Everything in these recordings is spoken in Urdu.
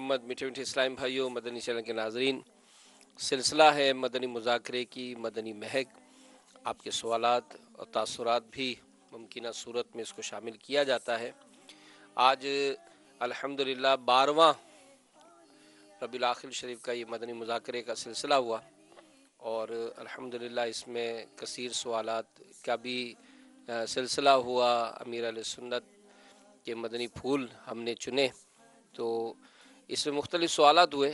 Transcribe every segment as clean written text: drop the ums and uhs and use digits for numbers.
محمد، میٹھے میٹھے اسلام بھائیوں، مدنی چینل کے ناظرین، سلسلہ ہے مدنی مذاکرے کی مدنی مہک۔ آپ کے سوالات اور تاثرات بھی ممکنہ صورت میں اس کو شامل کیا جاتا ہے۔ آج الحمدللہ 12واں ربیع الاخر شریف کا یہ مدنی مذاکرے کا سلسلہ ہوا، اور الحمدللہ اس میں کثیر سوالات کا بھی سلسلہ ہوا۔ امیر علیہ سنت کے مدنی پھول ہم نے چنے، تو اس میں مختلف سوالات ہوئے۔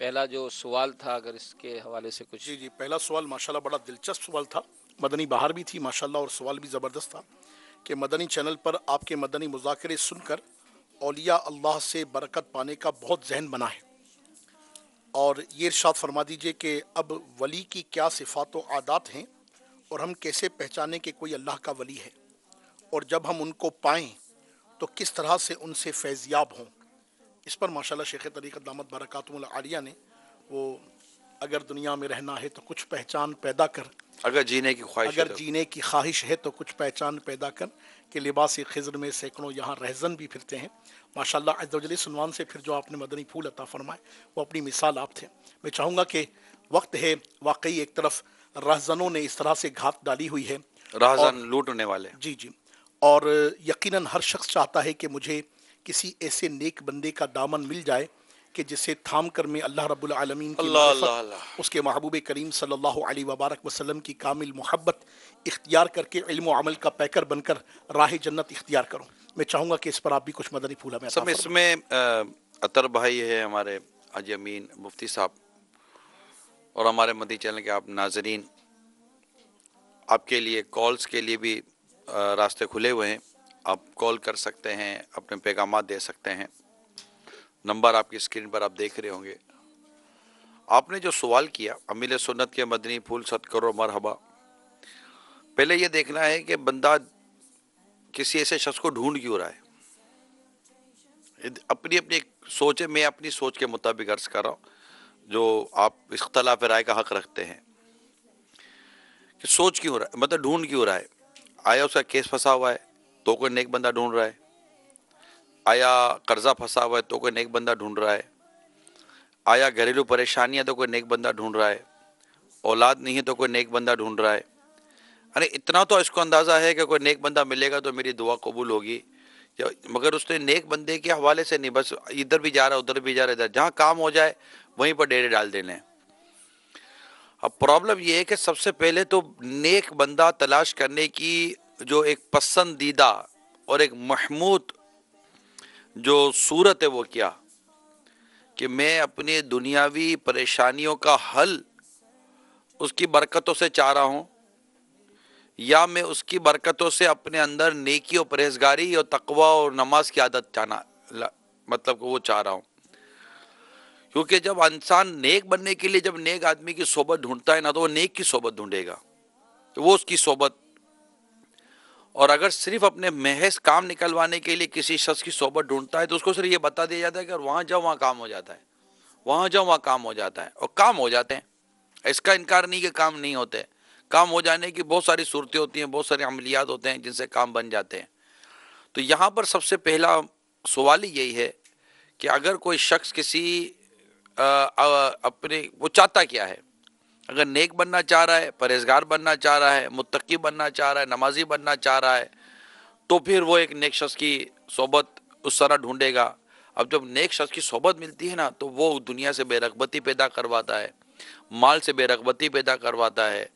پہلا جو سوال تھا، اگر اس کے حوالے سے کچھ۔ جی پہلا سوال ماشاءاللہ بڑا دلچسپ سوال تھا، مدنی بہار بھی تھی ماشاءاللہ، اور سوال بھی زبردست تھا کہ مدنی چینل پر آپ کے مدنی مذاکرے سن کر اولیاء اللہ سے برکت پانے کا بہت ذہن بنا ہے، اور یہ ارشاد فرما دیجئے کہ اب ولی کی کیا صفات و عادات ہیں، اور ہم کیسے پہچانیں کہ کوئی اللہ کا ولی ہے، اور جب ہم ان کو پائیں تو کس طرح سے ان سے فیضیاب ہوں۔ اس پر ماشاءاللہ شیخ طریقت دامت برکاتہم العالیہ نے وہ اگر دنیا میں رہنا ہے تو کچھ پہچان پیدا کر، اگر جینے کی خواہش ہے اگر جینے کی خواہش ہے تو کچھ پہچان پیدا کر، کہ لباس خضر میں سینکڑوں یہاں رہزن بھی پھرتے ہیں۔ ماشاءاللہ عز و جل اس عنوان سے پھر جو آپ نے مدنی پھول عطا فرمائے وہ اپنی مثال آپ تھے۔ میں چاہوں گا کہ وقت ہے، واقعی ایک طرف رہزنوں نے اس طرح سے گھات ڈالی ہوئی ہے، راہزن لوٹنے والے۔ جی اور یقیناً ہر شخص چاہتا ہے کہ مجھے کسی ایسے نیک بندے کا دامن مل جائے کہ جسے تھام کر میں اللہ رب العالمین کی معرفت، اس کے محبوب کریم صلی اللہ علیہ وبارک وسلم کی کامل محبت اختیار کر کے علم و عمل کا پیکر بن کر راہ جنت اختیار کروں۔ میں چاہوں گا کہ اس پر آپ بھی کچھ مدنی پھول ہمیں عطا سب اس میں اطہر بھائی ہے، ہمارے حاجی امین مفتی صاحب، اور ہمارے مدنی چینل کے آپ ناظرین، آپ کے لیے کالز کے لیے بھی راستے کھلے ہوئے ہیں۔ آپ کال کر سکتے ہیں، اپنے پیغامات دے سکتے ہیں۔ نمبر آپ کی اسکرین پر آپ دیکھ رہے ہوں گے۔ آپ نے جو سوال کیا امیر سنت کے مدنی پھول صد کرو مرحبا، پہلے یہ دیکھنا ہے کہ بندہ کسی ایسے شخص کو ڈھونڈ کیوں رہا ہے۔ اپنی اپنی سوچ ہے، میں اپنی سوچ کے مطابق عرض کر رہا ہوں، جو آپ اختلاف رائے کا حق رکھتے ہیں، کہ سوچ کیوں رہا ہے، مطلب ڈھونڈ کیوں رہا ہے۔ آیا اس کا کیس پھنسا ہوا ہے تو کوئی نیک بندہ ڈھونڈ رہا ہے، آیا قرضہ پھنسا ہوا ہے تو کوئی نیک بندہ ڈھونڈ رہا ہے، آیا گھریلو پریشانیاں تو کوئی نیک بندہ ڈھونڈ رہا ہے، اولاد نہیں ہے تو کوئی نیک بندہ ڈھونڈ رہا ہے۔ ارے اتنا تو اس کو اندازہ ہے کہ کوئی نیک بندہ ملے گا تو میری دعا قبول ہوگی، مگر اس نے نیک بندے کے حوالے سے نہیں، بس ادھر بھی جا رہا ہے ادھر بھی جا رہا ہے، جہاں کام ہو جائے وہیں پر ڈیرے ڈال دینے۔ اب پرابلم یہ ہے کہ سب سے پہلے تو نیک بندہ تلاش کرنے کی جو ایک پسندیدہ اور ایک محمود جو صورت ہے وہ کیا، کہ میں اپنی دنیاوی پریشانیوں کا حل اس کی برکتوں سے چاہ رہا ہوں، یا میں اس کی برکتوں سے اپنے اندر نیکی اور پرہیزگاری اور تقوی اور نماز کی عادت مطلب کہ وہ چاہ رہا ہوں۔ کیونکہ جب انسان نیک بننے کے لیے جب نیک آدمی کی صحبت ڈھونڈتا ہے نا، تو وہ نیک کی صحبت ڈھونڈے گا، تو وہ اس کی صحبت۔ اور اگر صرف اپنے محض کام نکلوانے کے لیے کسی شخص کی صحبت ڈھونڈتا ہے تو اس کو صرف یہ بتا دیا جاتا ہے کہ وہاں جاؤ وہاں کام ہو جاتا ہے، وہاں جاؤ وہاں کام ہو جاتا ہے، اور کام ہو جاتے ہیں۔ اس کا انکار نہیں کہ کام نہیں ہوتے، کام ہو جانے کی بہت ساری صورتیں ہوتی ہیں، بہت سارے عملیات ہوتے ہیں جن سے کام بن جاتے ہیں۔ تو یہاں پر سب سے پہلا سوال ہی یہی ہے کہ اگر کوئی شخص کسی اپنے وہ چاہتا کیا ہے، اگر نیک بننا چاہ رہا ہے، پرہیزگار بننا چاہ رہا ہے، متقی بننا چاہ رہا ہے، نمازی بننا چاہ رہا ہے، تو پھر وہ ایک نیک شخص کی صحبت اس طرح ڈھونڈے گا۔ اب جب نیک شخص کی صحبت ملتی ہے نا، تو وہ دنیا سے بے رغبتی پیدا کرواتا ہے، مال سے بے رغبتی پیدا کرواتا ہے،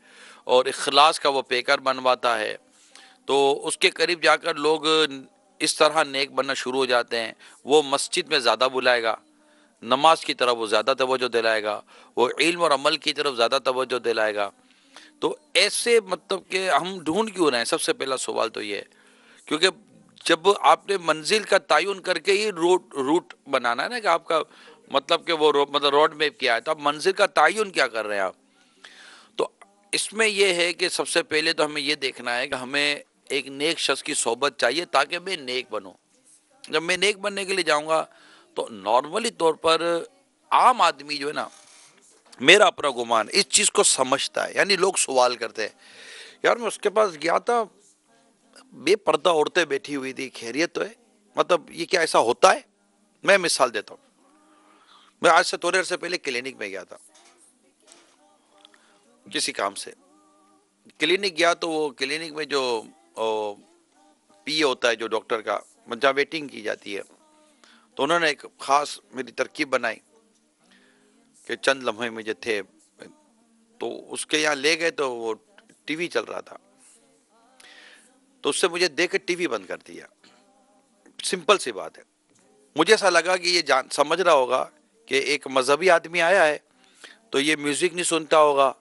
اور اخلاص کا وہ پیکر بنواتا ہے۔ تو اس کے قریب جا کر لوگ اس طرح نیک بننا شروع ہو جاتے ہیں۔ وہ مسجد میں زیادہ بلائے گا، نماز کی طرف وہ زیادہ توجہ دلائے گا، وہ علم اور عمل کی طرف زیادہ توجہ دلائے گا۔ تو ایسے مطلب کہ ہم ڈھونڈ کیوں رہے ہیں، سب سے پہلا سوال تو یہ ہے، کیونکہ جب آپ نے منزل کا تعین کر کے ہی روٹ بنانا ہے نا، کہ آپ کا مطلب کہ وہ مطلب روڈ میپ کیا ہے، تو آپ منزل کا تعین کیا کر رہے ہیں آپ۔ تو اس میں یہ ہے کہ سب سے پہلے تو ہمیں یہ دیکھنا ہے کہ ہمیں ایک نیک شخص کی صحبت چاہیے تاکہ میں نیک بنوں۔ جب میں نیک بننے کے لیے جاؤں گا تو نارملی طور پر عام آدمی جو ہے نا، میرا اپنا گمان اس چیز کو سمجھتا ہے، یعنی لوگ سوال کرتے ہیں، یار میں اس کے پاس گیا تھا، بے پردہ عورتیں بیٹھی ہوئی تھی، خیریت تو ہے، مطلب یہ کیا ایسا ہوتا ہے؟ میں مثال دیتا ہوں. میں آج سے تھوڑے عرصے پہلے کلینک میں گیا تھا کسی کام سے. کلینک گیا تو وہ کلینک میں جو پی ہوتا ہے جو ڈاکٹر کا, جہاں ویٹنگ کی جاتی ہے, تو انہوں نے ایک خاص میری ترکیب بنائی کہ چند لمحے مجھے تھے تو اس کے یہاں لے گئے تو وہ ٹی وی چل رہا تھا, تو اس سے مجھے دیکھ کے ٹی وی بند کر دیا. سمپل سی بات ہے. مجھے ایسا لگا کہ یہ سمجھ رہا ہوگا کہ ایک مذہبی آدمی آیا ہے تو یہ میوزک نہیں سنتا ہوگا,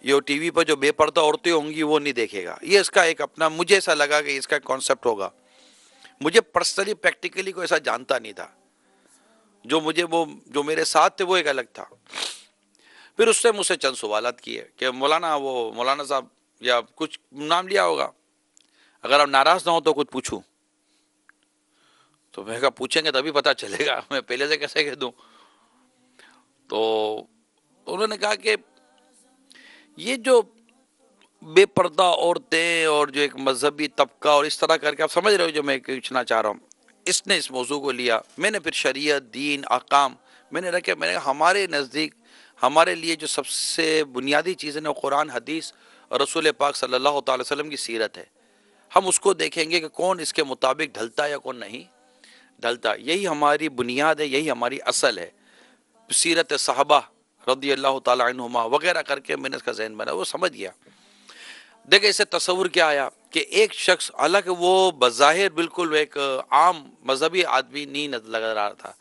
یہ ٹی وی پر جو بے پردہ عورتیں ہوں گی وہ نہیں دیکھے گا. یہ اس کا ایک اپنا, مجھے ایسا لگا کہ اس کا کانسیپٹ ہوگا. مجھے پرسنلی پریکٹیکلی کوئی ایسا جانتا نہیں تھا. جو میرے ساتھ تھے وہ ایک الگ تھا. پھر اس نے مجھ سے چند سوالات کیے کہ مولانا صاحب یا کچھ نام لیا ہوگا, اگر آپ ناراض نہ ہو تو کچھ پوچھوں. تو میں کہا پوچھیں گے تبھی پتہ چلے گا, میں پہلے سے کیسے کہہ دوں. تو انہوں نے کہا کہ یہ جو بے پردہ عورتیں اور جو ایک مذہبی طبقہ اور اس طرح کر کے, آپ سمجھ رہے ہو جو میں پوچھنا چاہ رہا ہوں, اس نے اس موضوع کو لیا. میں نے پھر شریعت, دین, احکام میں نے رکھے. میں نے کہا ہمارے نزدیک ہمارے لیے جو سب سے بنیادی چیزیں وہ قرآن, حدیث اور رسول پاک صلی اللہ تعالی وسلم کی سیرت ہے. ہم اس کو دیکھیں گے کہ کون اس کے مطابق ڈھلتا ہے یا کون نہیں ڈھلتا. یہی ہماری بنیاد ہے, یہی ہماری اصل ہے. سیرت صحابہ رضی اللہ تعالی عنہما وغیرہ کر کے میں نے اس کا ذہن بنا, وہ سمجھ گیا. دیکھیں اسے تصور کیا آیا کہ ایک شخص, حالانکہ وہ بظاہر بالکل ایک عام مذہبی آدمی نہیں لگ رہا تھا,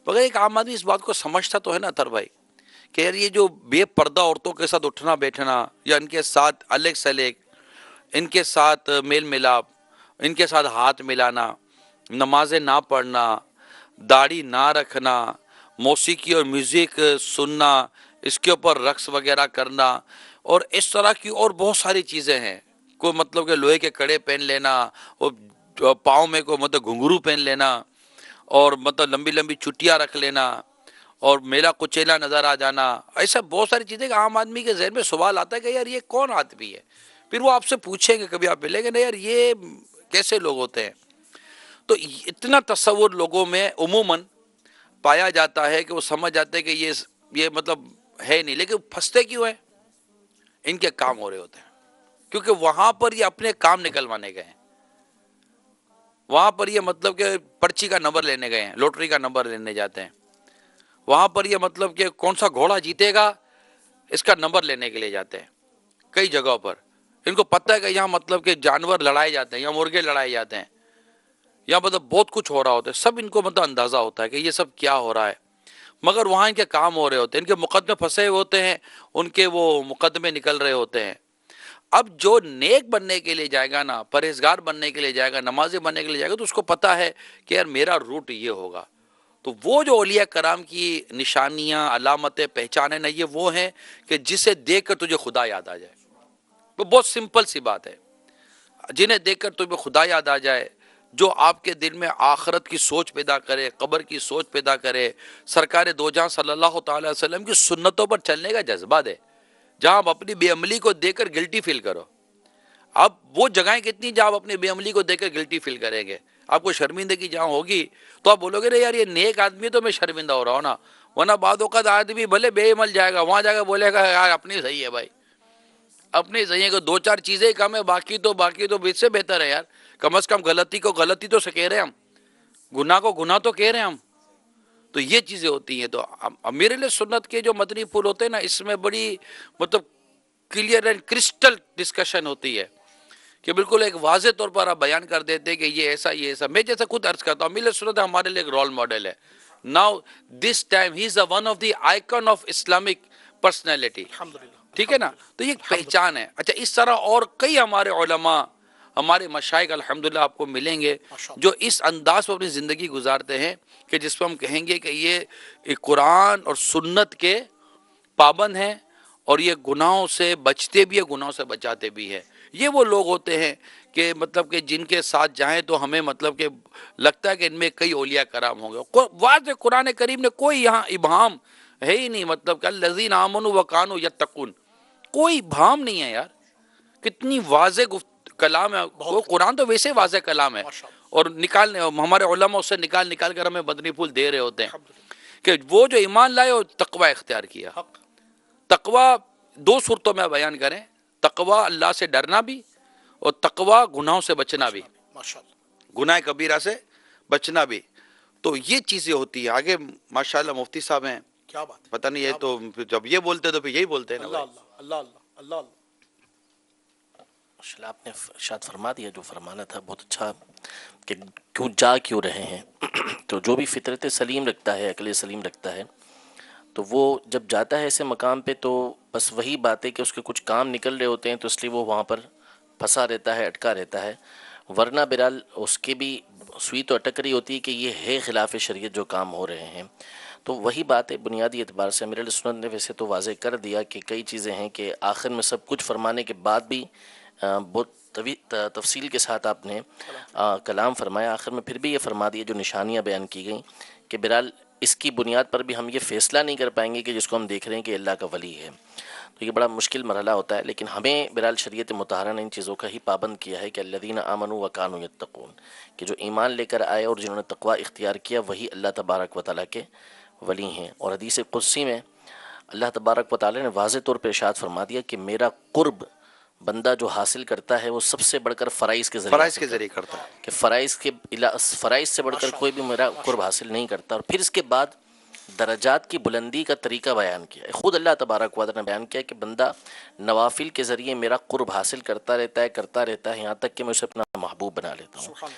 مگر ایک عام آدمی اس بات کو سمجھتا تو ہے نا اطہر بھائی کہ یار یہ جو بے پردہ عورتوں کے ساتھ اٹھنا بیٹھنا یا ان کے ساتھ الگ سلیگ, ان کے ساتھ میل ملاپ, ان کے ساتھ ہاتھ ملانا, نمازیں نہ پڑھنا, داڑھی نہ رکھنا, موسیقی اور میوزک سننا, اس کے اوپر رقص وغیرہ کرنا اور اس طرح کی اور بہت ساری چیزیں ہیں. کوئی مطلب کہ لوہے کے کڑے پہن لینا, اور پاؤں میں کوئی مطلب گھنگرو پہن لینا, اور مطلب لمبی لمبی چٹیاں رکھ لینا, اور میلا کچیلا نظر آ جانا. ایسا بہت ساری چیزیں کہ عام آدمی کے ذہن میں سوال آتا ہے کہ یار یہ کون آدمی ہے. پھر وہ آپ سے پوچھیں گے, کبھی آپ ملیں گے نا, یار یہ کیسے لوگ ہوتے ہیں. تو اتنا تصور لوگوں میں عموماً پایا جاتا ہے کہ وہ سمجھ جاتے ہیں کہ یہ مطلب ہے نہیں. لیکن پھنستے کیوں ہیں؟ ان کے کام ہو رہے ہوتے ہیں, کیونکہ وہاں پر یہ اپنے کام نکلوانے گئے ہیں. وہاں پر یہ مطلب کہ پرچی کا نمبر لینے گئے ہیں, لوٹری کا نمبر لینے جاتے ہیں. وہاں پر یہ مطلب کہ کون سا گھوڑا جیتے گا اس کا نمبر لینے کے لیے جاتے ہیں. کئی جگہوں پر ان کو پتہ ہے کہ یہاں مطلب کہ جانور لڑائے جاتے ہیں, یہاں مرغے لڑائے جاتے ہیں, یہاں مطلب بہت کچھ ہو رہا ہوتا ہے. سب ان کو مطلب اندازہ ہوتا ہے کہ یہ سب کیا ہو رہا ہے, مگر وہاں ان کے کام ہو رہے ہوتے ہیں, ان کے مقدمے پھنسے ہوتے ہیں, ان کے وہ مقدمے نکل رہے ہوتے ہیں. اب جو نیک بننے کے لیے جائے گا نا, پرہیزگار بننے کے لیے جائے گا, نمازی بننے کے لیے جائے گا, تو اس کو پتا ہے کہ یار میرا روٹ یہ ہوگا. تو وہ جو اولیاء کرام کی نشانیاں, علامتیں, پہچانیں نا, یہ وہ ہیں کہ جسے دیکھ کر تجھے خدا یاد آ جائے. وہ بہت سمپل سی بات ہے. جنہیں دیکھ کر تمہیں خدا یاد آ جائے, جو آپ کے دل میں آخرت کی سوچ پیدا کرے, قبر کی سوچ پیدا کرے, سرکار دو جہاں صلی اللہ تعالی وسلم کی سنتوں پر چلنے کا جذبہ دے, جہاں آپ اپنی بے عملی کو دیکھ کر گلٹی فیل کرو. اب وہ جگہیں کتنی جہاں آپ اپنی بے عملی کو دیکھ کر گلٹی فیل کریں گے, آپ کو شرمندگی جہاں ہوگی تو آپ بولو گے نا یار یہ نیک آدمی تو میں شرمندہ ہو رہا ہوں نا. ورنہ بعد اوقات آدمی بھلے بے عمل جائے گا, وہاں جا کے بولے گا یار اپنی صحیح ہے بھائی, اپنی صحیح ہے کہ دو چار چیزیں کم ہے, باقی تو اس سے بہتر ہے یار. کم از کم غلطی کو غلطی تو سے کہہ رہے ہیں ہم, گناہ کو گناہ تو کہہ رہے ہیں ہم. تو یہ چیزیں ہوتی ہیں. تو میرے لیے سنت کے جو مدنی پھول ہوتے ہیں نا, اس میں بڑی مطلب کلیئر اینڈ کرسٹل ڈسکشن ہوتی ہے کہ بالکل ایک واضح طور پر آپ بیان کر دیتے ہیں کہ یہ ایسا یہ ایسا. میں جیسے خود عرض کرتا ہوں, میرے سنت ہمارے لیے ایک رول ماڈل ہے. Now this time he is one of the icon of Islamic personality. ٹھیک ہے نا, تو یہ پہچان ہے. اچھا, اس طرح اور کئی ہمارے علماء, ہمارے مشائخ الحمدللہ آپ کو ملیں گے جو اس انداز پر اپنی زندگی گزارتے ہیں کہ جس پہ ہم کہیں گے کہ یہ قرآن اور سنت کے پابند ہیں, اور یہ گناہوں سے بچتے بھی ہیں, گناہوں سے بچاتے بھی ہیں. یہ وہ لوگ ہوتے ہیں کہ مطلب کہ جن کے ساتھ جائیں تو ہمیں مطلب کہ لگتا ہے کہ ان میں کئی اولیاء کرام ہوں گے. واضح قرآن کریم نے کوئی یہاں ابہام ہے ہی نہیں, مطلب کہ الذین آمنوا وکانوا یتقون, کوئی ابہام نہیں ہے یار. کتنی واضح کلام ہے. وہ قرآن تو ویسے واضح کلام ہے, اور نکالنے ہمارے علماء اس سے نکال کر ہمیں مدنی پھول دے رہے ہوتے ہیں کہ وہ جو ایمان لائے اور تقوی اختیار کیا. تقوی دو صورتوں میں بیان کریں، تقوی اللہ سے ڈرنا بھی اور تقوی گناہوں سے بچنا بھی، گناہ کبیرہ سے بچنا بھی. تو یہ چیزیں ہوتی ہیں. آگے ماشاءاللہ مفتی صاحب ہیں، کیا بات ہے، پتہ نہیں یہ تو جب یہ بولتے تو پھر یہی بولتے ہیں نا اللہ بھائی. اللہ اللہ اللہ اللہ. ماشاءاللہ آپ نے ارشاد فرما دیا جو فرمانا تھا، بہت اچھا کہ کیوں رہے ہیں. تو جو بھی فطرت سلیم رکھتا ہے، عقل سلیم رکھتا ہے، تو وہ جب جاتا ہے ایسے مقام پہ تو بس وہی بات ہے کہ اس کے کچھ کام نکل رہے ہوتے ہیں تو اس لیے وہ وہاں پر پھنسا رہتا ہے، اٹکا رہتا ہے. ورنہ بہرحال اس کی بھی سوئی تو اٹک رہی ہوتی ہے کہ یہ ہے خلاف شریعت جو کام ہو رہے ہیں. تو وہی بات ہے بنیادی اعتبار سے امیر علیہ سنت نے ویسے تو واضح کر دیا کہ کئی چیزیں ہیں کہ آخر میں سب کچھ فرمانے کے بعد بھی بہت تفصیل کے ساتھ آپ نے کلام فرمایا. آخر میں پھر بھی یہ فرما دیا جو نشانیاں بیان کی گئیں کہ بہرحال اس کی بنیاد پر بھی ہم یہ فیصلہ نہیں کر پائیں گے کہ جس کو ہم دیکھ رہے ہیں کہ اللہ کا ولی ہے. تو یہ بڑا مشکل مرحلہ ہوتا ہے، لیکن ہمیں بہرحال شریعت مطہرہ نے ان چیزوں کا ہی پابند کیا ہے کہ الذین آمنوا وکانوا یتقون، کہ جو ایمان لے کر آئے اور جنہوں نے تقوی اختیار کیا وہی اللہ تبارک و تعالیٰ کے ولی ہیں. اور حدیث قدسی میں اللہ تبارک و تعالیٰ نے واضح طور پہ ارشاد فرما دیا کہ میرا قرب بندہ جو حاصل کرتا ہے وہ سب سے بڑھ کر فرائض کے ذریعے فرائض کے ذریعے کرتا ہے کہ فرائض سے بڑھ کر کوئی بھی میرا قرب حاصل نہیں کرتا. اور پھر اس کے بعد درجات کی بلندی کا طریقہ بیان کیا ہے. خود اللہ تبارک و تعالیٰ نے بیان کیا کہ بندہ نوافل کے ذریعے میرا قرب حاصل کرتا رہتا ہے یہاں تک کہ میں اسے اپنا محبوب بنا لیتا ہوں.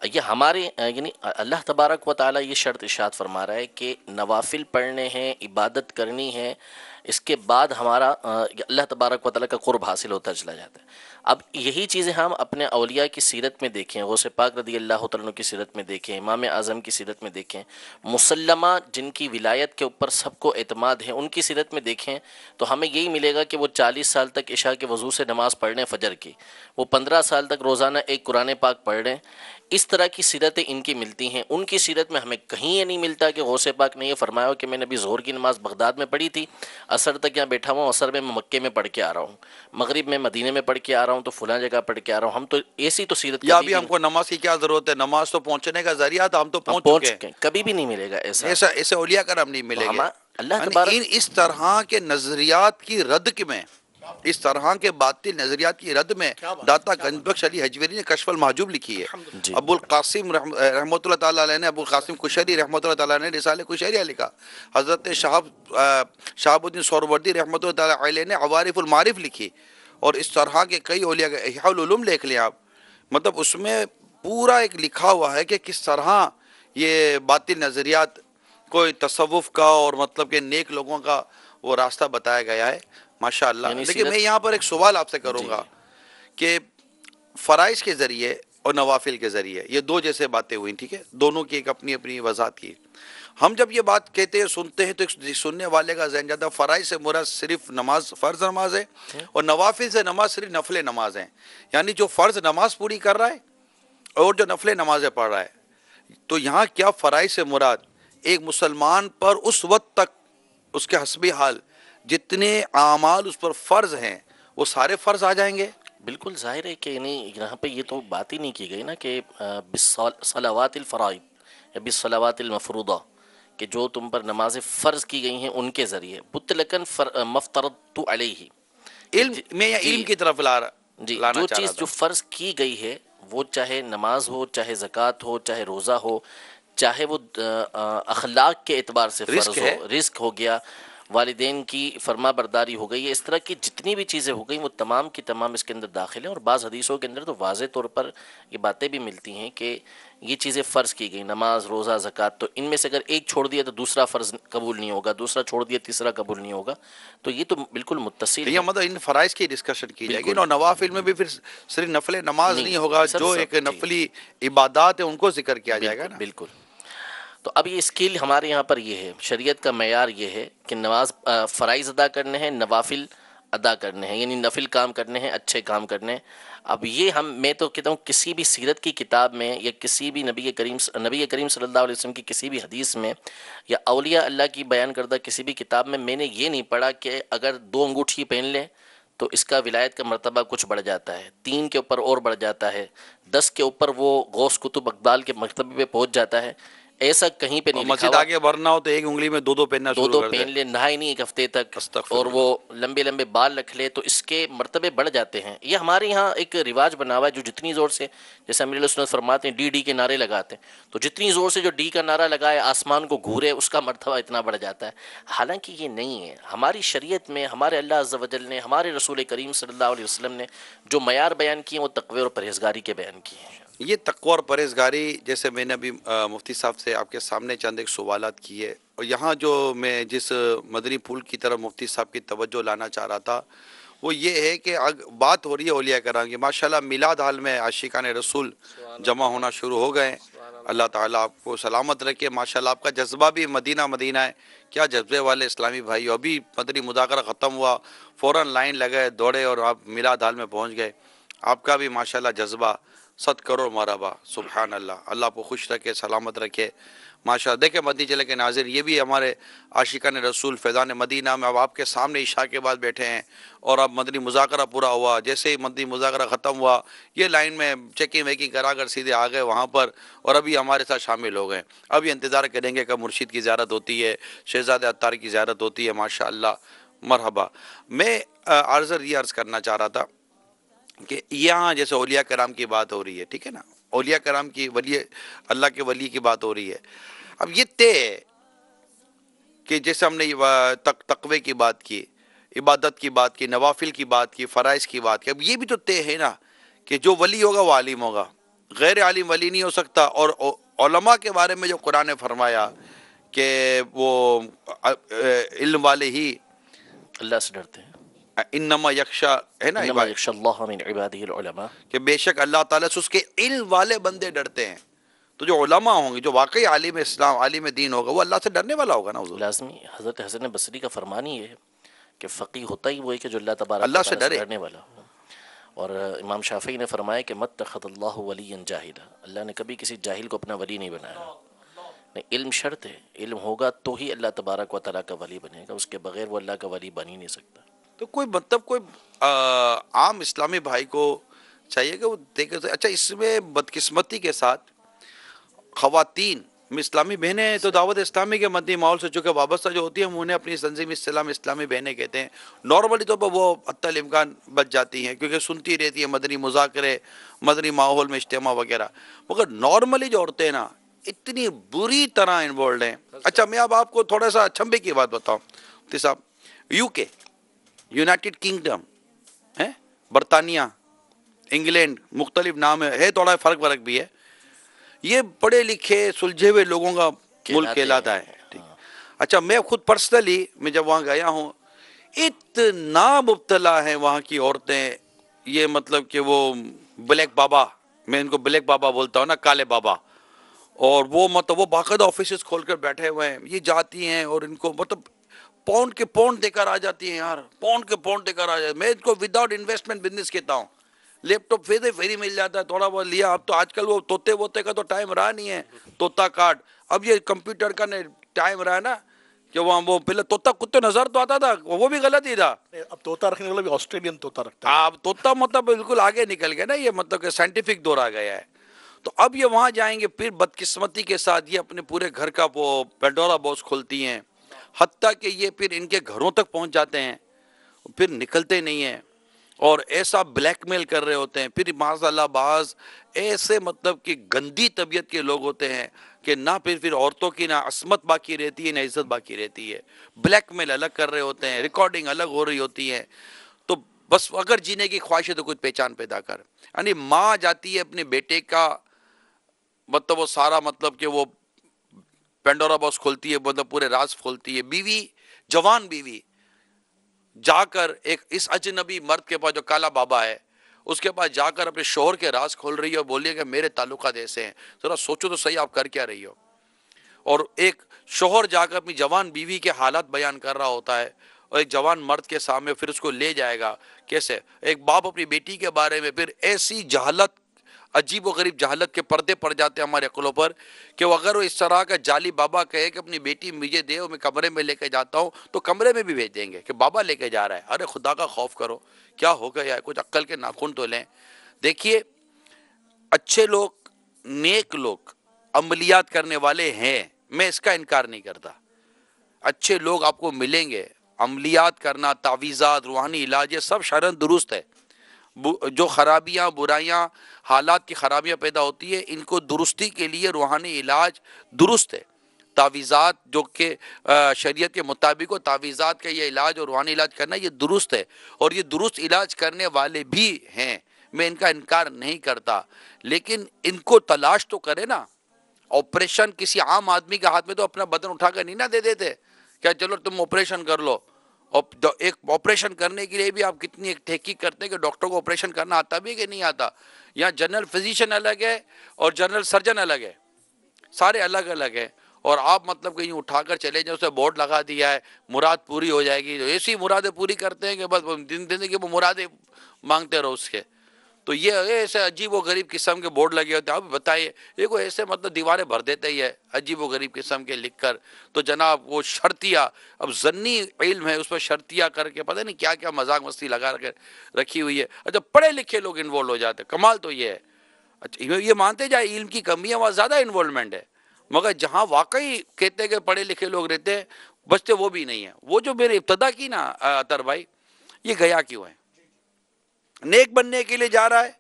یہ ہمارے یعنی اللہ تبارک و تعالیٰ یہ شرط ارشاد فرما رہا ہے کہ نوافل پڑھنے ہیں، عبادت کرنی ہے، اس کے بعد ہمارا اللہ تبارک و تعالیٰ کا قرب حاصل ہوتا چلا جاتا ہے. اب یہی چیزیں ہم اپنے اولیاء کی سیرت میں دیکھیں، غوث پاک رضی اللہ تعالیٰ عنہ کی سیرت میں دیکھیں، امام اعظم کی سیرت میں دیکھیں، مسلمہ جن کی ولایت کے اوپر سب کو اعتماد ہے ان کی سیرت میں دیکھیں، تو ہمیں یہی ملے گا کہ وہ 40 سال تک عشاء کے وضو سے نماز پڑھ رہے ہیں فجر کی، وہ 15 سال تک روزانہ ایک قرآن پاک پڑھ رہے ہیں. اس طرح کی سیرتیں ان کی ملتی ہیں. ان کی سیرت میں ہمیں کہیں یہ نہیں ملتا کہ غوث پاک نے یہ فرمایا ہو کہ میں نے ابھی ظہر کی نماز بغداد میں پڑھی تھی، عصر تک یہاں بیٹھا ہوں، عصر میں مکے میں پڑھ کے آ رہا ہوں، مغرب میں مدینے میں پڑھ کے آ رہا ہوں، تو فلاں جگہ پڑھ کے آ رہا ہوں. ہم تو ایسی تو سیرت یا ابھی ہم کو نماز کی کیا ضرورت ہے، نماز تو پہنچنے کا ذریعہ تھا، ہم تو پہنچ چکے ہیں. چکے ہیں. کبھی بھی نہیں ملے گا ایسے اولیاء کرام نہیں ملیں گے. اللہ تبارک اس طرح کے نظریات کی رد میں، اس طرح کے باطل نظریات کی رد میں داتا گنج بخش علی حجویری نے کشف المحجوب لکھی ہے. ابو القاسم رحمۃ اللہ تعالیٰ علیہ نے، ابو القاسم کشیری رحمۃ اللہ تعالیٰ نے رسالہ کشیریہ لکھا. حضرت شہاب الدین سہروردی رحمۃ اللہ تعالیٰ علیہ نے عوارف المعارف لکھی. اور اس طرح کے کئی اولیاء، احیاء العلوم دیکھ لیں آپ، مطلب اس میں پورا ایک لکھا ہوا ہے کہ کس طرح یہ باطل نظریات کوئی تصوف کا اور مطلب کہ نیک لوگوں کا وہ راستہ بتایا گیا ہے ماشاءاللہ. لیکن میں یہاں پر ایک سوال آپ سے کروں گا کہ فرائض کے ذریعے اور نوافل کے ذریعے یہ دو جیسے باتیں ہوئیں، ٹھیک ہے، دونوں کی ایک اپنی اپنی وضاحت کی. ہم جب یہ بات کہتے ہیں، سنتے ہیں، تو سننے والے کا ذہن جاتا ہے فرائض سے مراد صرف نماز، فرض نماز ہے، اور نوافل سے نماز صرف نفل نماز ہیں، یعنی جو فرض نماز پوری کر رہا ہے اور جو نفل نمازیں پڑھ رہا ہے. تو یہاں کیا فرائض سے مراد ایک مسلمان پر اس وقت تک اس کے حسب حال جتنے اعمال اس پر فرض ہیں وہ سارے فرض آ جائیں گے؟ بالکل ظاہر ہے کہ یہاں پہ یہ تو بات ہی نہیں کی گئی نا کہ بالصلوات الفرائض یا بالصلوات المفروضہ، کہ جو تم پر نمازیں فرض کی گئی ہیں ان کے ذریعے مطلقاً مفترضت علیہ، علم میں یا علم کی طرف لانا جو چاہ رہا چیز تھا. جو فرض کی گئی ہے وہ چاہے نماز ہو، چاہے زکوٰۃ ہو، چاہے روزہ ہو، چاہے وہ اخلاق کے اعتبار سے فرض ہو، رزق ہو گیا، والدین کی فرما برداری ہو گئی، اس طرح کی جتنی بھی چیزیں ہو گئیں وہ تمام کی تمام اس کے اندر داخل ہیں. اور بعض حدیثوں کے اندر تو واضح طور پر یہ باتیں بھی ملتی ہیں کہ یہ چیزیں فرض کی گئی، نماز، روزہ، زکوٰۃ، تو ان میں سے اگر ایک چھوڑ دیا تو دوسرا فرض قبول نہیں ہوگا، دوسرا چھوڑ دیا تیسرا قبول نہیں ہوگا. تو یہ تو بالکل متصل ہے. یہ مطلب ان فرائض کی ڈسکشن کی جائے گی، اور نوافل میں بھی پھر صرف نفل نماز نہیں ہوگا، جو ایک نفلی عبادات ہیں ان کو ذکر کیا جائے گا نا. بالکل. تو اب یہ اسکیل ہمارے یہاں پر یہ ہے، شریعت کا معیار یہ ہے کہ نماز فرائض ادا کرنے ہیں، نوافل ادا کرنے ہیں، یعنی نفل کام کرنے ہیں، اچھے کام کرنے ہیں. اب یہ میں تو کہتا ہوں کسی بھی سیرت کی کتاب میں یا کسی بھی نبی کریم صلی اللہ علیہ وسلم کی کسی بھی حدیث میں یا اولیاء اللہ کی بیان کردہ کسی بھی کتاب میں نے یہ نہیں پڑھا کہ اگر 2 انگوٹھی پہن لیں تو اس کا ولایت کا مرتبہ کچھ بڑھ جاتا ہے، 3 کے اوپر اور بڑھ جاتا ہے، 10 کے اوپر وہ غوث قطب اقبال کے مرتبے پہ پہنچ جاتا ہے۔ ایسا کہیں پہ اور نہیں لکھا مسجد ہوا آگے بھرنا ہو تو ایک انگلی میں دو پہننا دو شروع دو کر دے۔ پہن لے، نہائے نہیں ایک ہفتے تک، استغفر اور اللہ۔ وہ لمبے لمبے بال رکھ لے، تو اس کے مرتبے بڑھ جاتے ہیں۔ یہ ہمارے یہاں ایک رواج بنا ہوا ہے، جو جتنی زور سے، جیسے امیر علیہ سنت فرماتے ہیں ڈی کے نعرے لگاتے ہیں، تو جتنی زور سے جو ڈی کا نعرہ لگائے آسمان کو گھورے، اس کا مرتبہ اتنا بڑھ جاتا ہے۔ حالانکہ یہ نہیں ہے۔ ہماری شریعت میں ہمارے اللہ عز و جل نے، ہمارے رسول کریم صلی اللہ علیہ وسلم نے جو معیار بیان کیے ہیں، وہ تقوی اور پرہیزگاری کے بیان کیے ہیں۔ یہ تقوی اور پرہیزگاری، جیسے میں نے ابھی مفتی صاحب سے آپ کے سامنے چند ایک سوالات کیے، اور یہاں جو میں جس مدنی پھول کی طرف مفتی صاحب کی توجہ لانا چاہ رہا تھا وہ یہ ہے کہ بات ہو رہی ہے اولیاء کرام کی، ماشاءاللہ میلاد حال میں عاشقان رسول جمع ہونا شروع ہو گئے ہیں۔ اللہ تعالیٰ آپ کو سلامت رکھے۔ ماشاءاللہ آپ کا جذبہ بھی مدینہ مدینہ ہے، کیا جذبے والے اسلامی بھائی۔ ابھی مدنی مذاکرہ ختم ہوا، فوراً لائن لگائے، دوڑے اور آپ میلاد حال میں پہنچ گئے۔ آپ کا بھی ماشاءاللہ جذبہ 100 کروڑ مرحبا، سبحان اللہ۔ اللہ آپ کو خوش رکھے، سلامت رکھے ماشاءاللہ۔ دیکھیں مدنی چلے کے ناظرین، یہ بھی ہمارے عاشقان رسول فیضان مدینہ میں اب آپ کے سامنے عشاء کے بعد بیٹھے ہیں، اور اب مدنی مذاکرہ پورا ہوا، جیسے ہی مدنی مذاکرہ ختم ہوا یہ لائن میں چیکنگ ویکنگ کرا کر سیدھے آ گئے وہاں پر، اور ابھی ہمارے ساتھ شامل ہو گئے۔ اب یہ انتظار کریں گے کہ مرشد کی زیارت ہوتی ہے، شہزاد عطار کی زیارت ہوتی ہے، ماشاءاللہ مرحبا۔ میں یہ عرض کرنا چاہ رہا تھا کہ یہاں جیسے اولیاء کرام کی بات ہو رہی ہے، ٹھیک ہے نا، اولیاء کرام کی، ولی اللہ کے ولی کی بات ہو رہی ہے۔ اب یہ طے ہے کہ جیسے ہم نے تقوی کی بات کی، عبادت کی بات کی، نوافل کی بات کی، فرائض کی بات کی، اب یہ بھی تو طے ہے نا کہ جو ولی ہوگا وہ عالم ہوگا، غیر عالم ولی نہیں ہو سکتا۔ اور علماء کے بارے میں جو قرآن نے فرمایا کہ وہ علم والے ہی اللہ سے ڈرتے ہیں، انما یخشا ہے نا، انما یخشى اللہ من عبادہ العلماء۔ کہ بے شک اللہ تعالیٰ سے اس کے علم والے بندے ڈرتے ہیں۔ تو جو علماء ہوں گے، جو واقعی عالم اسلام، عالم دین ہوگا، وہ اللہ سے ڈرنے والا ہوگا نا حضور۔ لازمی، حضرت حسن بصری کا فرمان ہی ہے کہ فقیہ ہوتا ہی وہ ہے کہ جو اللہ تبارک اللہ و سے تعالیٰ ڈرے۔ ڈرنے والا ہو۔ اور امام شافعی نے فرمایا کہ مت اتخذ اللہ ولیا جاہلا، اللہ نے کبھی کسی جاہل کو اپنا ولی نہیں بنایا۔ نہیں، علم شرط ہے، علم ہوگا تو ہی اللہ تبارک و تعالیٰ کا ولی بنے گا، اس کے بغیر وہ اللہ کا ولی بن ہی نہیں سکتا۔ تو کوئی مطلب کوئی عام اسلامی بھائی کو چاہیے کہ وہ دیکھے۔ اچھا، اس میں بدقسمتی کے ساتھ خواتین اسلامی بہنیں تو دعوت اسلامی کے مدنی ماحول سے چونکہ وابستہ جو ہوتی ہیں، ہم انہیں اپنی تنظیم اسلامی بہنیں کہتے ہیں، نارملی طور پر وہ حتی الامکان بچ جاتی ہیں کیونکہ سنتی رہتی ہیں مدنی مذاکرے، مدنی ماحول میں اجتماع وغیرہ، مگر نارملی جو عورتیں نا اتنی بری طرح انوالوڈ ہیں۔ اچھا، میں اب آپ کو تھوڑا سا چھمبے کی بات بتاؤں مفتی صاحب، UK، یونائٹڈ کنگڈم ہے، برطانیہ، انگلینڈ، مختلف نام ہے، تھوڑا فرق بھی ہے، یہ پڑھے لکھے سلجھے ہوئے لوگوں کا ملک کہلاتا ہے۔ ٹھیک۔ اچھا، میں خود پرسنلی میں جب وہاں گیا ہوں، اتنا مبتلا ہیں وہاں کی عورتیں، یہ مطلب کہ وہ بلیک بابا، میں ان کو بلیک بابا بولتا ہوں نا، کالے بابا، اور وہ مطلب وہ باقاعدہ آفیسز کھول کر بیٹھے ہوئے ہیں، یہ جاتی ہیں اور ان کو مطلب پاؤنڈ کے پاؤنڈ دے کر آ جاتی ہیں یار، پاؤنڈ کے پاؤنڈ دے کر آ جاتی ہیں۔ میں ان کو وداؤٹ انویسٹمنٹ بزنس کہتا ہوں۔ لیپ ٹاپ فری مل جاتا ہے، تھوڑا بہت لیا۔ اب تو آج کل وہ طوطے ووتے کا تو ٹائم رہا نہیں ہے، طوطا کارڈ، اب یہ کمپیوٹر کا ٹائم رہا ہے نا، کہ وہاں وہ پہلے طوطا کتے نظر تو آتا تھا، وہ بھی غلط ہی تھا۔ اب طوطا رکھنے والا بھی آسٹریلین طوطا رکھتا ہے۔ اب طوطا مطلب بالکل آگے نکل گیا نا، یہ مطلب کہ سائنٹیفک دور آ گیا ہے۔ تو اب یہ وہاں جائیں گے، پھر بدقسمتی کے ساتھ یہ اپنے پورے گھر کا وہ پینڈورا باکس کھولتی ہیں، حتیٰ کہ یہ پھر ان کے گھروں تک پہنچ جاتے ہیں، پھر نکلتے نہیں ہیں، اور ایسا بلیک میل کر رہے ہوتے ہیں۔ پھر معاذ اللہ بعض ایسے مطلب کہ گندی طبیعت کے لوگ ہوتے ہیں کہ نہ پھر عورتوں کی نہ عصمت باقی رہتی ہے، نہ عزت باقی رہتی ہے، بلیک میل الگ کر رہے ہوتے ہیں، ریکارڈنگ الگ ہو رہی ہوتی ہے۔ تو بس اگر جینے کی خواہش ہے تو کچھ پہچان پیدا کر، یعنی ماں جاتی ہے اپنے بیٹے کا مطلب وہ سارا مطلب کہ وہ پینڈورا باکس کھولتی ہے، مطلب پورے راز کھولتی ہے۔ بیوی، جوان بیوی جا کر ایک اس اجنبی مرد کے پاس جو کالا بابا ہے، اس کے پاس جا کر اپنے شوہر کے راز کھول رہی ہے اور بولیے کہ میرے تعلقات ایسے ہیں۔ ذرا سوچو تو صحیح، آپ کر کیا رہی ہو؟ اور ایک شوہر جا کر اپنی جوان بیوی کے حالات بیان کر رہا ہوتا ہے، اور ایک جوان مرد کے سامنے پھر اس کو لے جائے گا کیسے؟ ایک باپ اپنی بیٹی کے بارے میں پھر ایسی جہالت عجیب و غریب جہالت کے پردے پڑ جاتے ہیں ہمارے عقلوں پر کہ وہ اگر وہ اس طرح کا جعلی بابا کہے کہ اپنی بیٹی مجھے دے اور میں کمرے میں لے کے جاتا ہوں تو کمرے میں بھی بھیج دیں گے کہ بابا لے کے جا رہا ہے. ارے خدا کا خوف کرو, کیا ہو گیا ہے, کچھ عقل کے ناخن تو لیں. دیکھیے اچھے لوگ, نیک لوگ, عملیات کرنے والے ہیں, میں اس کا انکار نہیں کرتا. اچھے لوگ آپ کو ملیں گے. عملیات کرنا, تعویذات, روحانی علاج, یہ سب شرعاً درست ہے. جو خرابیاں, برائیاں, حالات کی خرابیاں پیدا ہوتی ہے, ان کو درستی کے لیے روحانی علاج درست ہے. تعویذات جو کہ شریعت کے مطابق ہو, تعویذات کا یہ علاج اور روحانی علاج کرنا یہ درست ہے, اور یہ درست علاج کرنے والے بھی ہیں, میں ان کا انکار نہیں کرتا. لیکن ان کو تلاش تو کرے نا. آپریشن کسی عام آدمی کے ہاتھ میں تو اپنا بدن اٹھا کر نہیں نہ دے دیتے, کیا چلو تم آپریشن کر لو. ایک آپریشن کرنے کے لیے بھی آپ کتنی ایک تحقیق کرتے ہیں کہ ڈاکٹر کو آپریشن کرنا آتا بھی کہ نہیں آتا. یہاں جنرل فزیشین الگ ہے اور جنرل سرجن الگ ہے, سارے الگ الگ ہیں. اور آپ مطلب کہ یوں اٹھا کر چلے جائیں, اسے بورڈ لگا دیا ہے مراد پوری ہو جائے گی, ایسی مرادیں پوری کرتے ہیں کہ بس زندگی میں مرادیں مانگتے رہو اس کے. تو یہ ایسے عجیب و غریب قسم کے بورڈ لگے ہوتے ہیں. آپ بتائیے, یہ کوئی ایسے مطلب دیواریں بھر دیتے ہی ہے عجیب و غریب قسم کے لکھ کر. تو جناب وہ شرطیہ, اب ضنی علم ہے, اس پر شرطیہ کر کے پتہ نہیں کیا کیا مذاق مستی لگا کے رکھی ہوئی ہے. اچھا پڑھے لکھے لوگ انوالو ہو جاتے ہیں, کمال تو یہ ہے. اچھا یہ مانتے جائے علم کی کمی ہے, وہاں زیادہ انوالومنٹ ہے, مگر جہاں واقعی کہتے ہیں کہ پڑھے لکھے لوگ رہتے ہیں بچتے وہ بھی نہیں ہیں. وہ جو میرے ابتدا کی نا اطہر بھائی, یہ گیا کیوں ہے؟ نیک بننے کے لیے جا رہا ہے,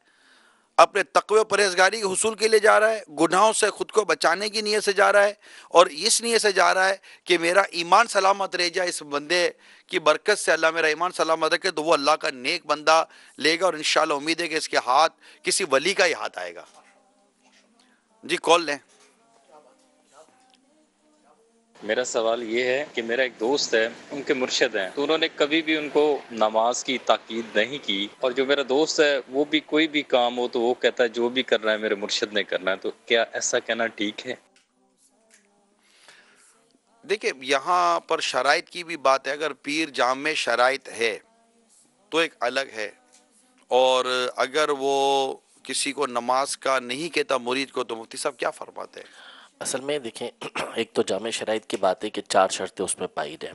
اپنے تقوی و پرہیزگاری کے حصول کے لیے جا رہا ہے, گناہوں سے خود کو بچانے کی نیت سے جا رہا ہے, اور اس نیت سے جا رہا ہے کہ میرا ایمان سلامت رہ جائے, اس بندے کی برکت سے اللہ میرا ایمان سلامت رکھے, تو وہ اللہ کا نیک بندہ لے گا, اور انشاءاللہ امید ہے کہ اس کے ہاتھ کسی ولی کا ہی ہاتھ آئے گا. جی کال لیں. میرا سوال یہ ہے کہ میرا ایک دوست ہے, ان کے مرشد ہیں, تو انہوں نے کبھی بھی ان کو نماز کی تاکید نہیں کی, اور جو میرا دوست ہے وہ بھی کوئی بھی کام ہو تو وہ کہتا ہے جو بھی کرنا ہے میرے مرشد نے کرنا ہے. تو کیا ایسا کہنا ٹھیک ہے؟ دیکھیں یہاں پر شرائط کی بھی بات ہے. اگر پیر جامع شرائط ہے تو ایک الگ ہے, اور اگر وہ کسی کو نماز کا نہیں کہتا مرید کو, تو مفتی صاحب کیا فرماتے ہیں؟ اصل میں دیکھیں, ایک تو جامع شرائط کی بات ہے کہ 4 شرطیں اس میں پائی جائیں,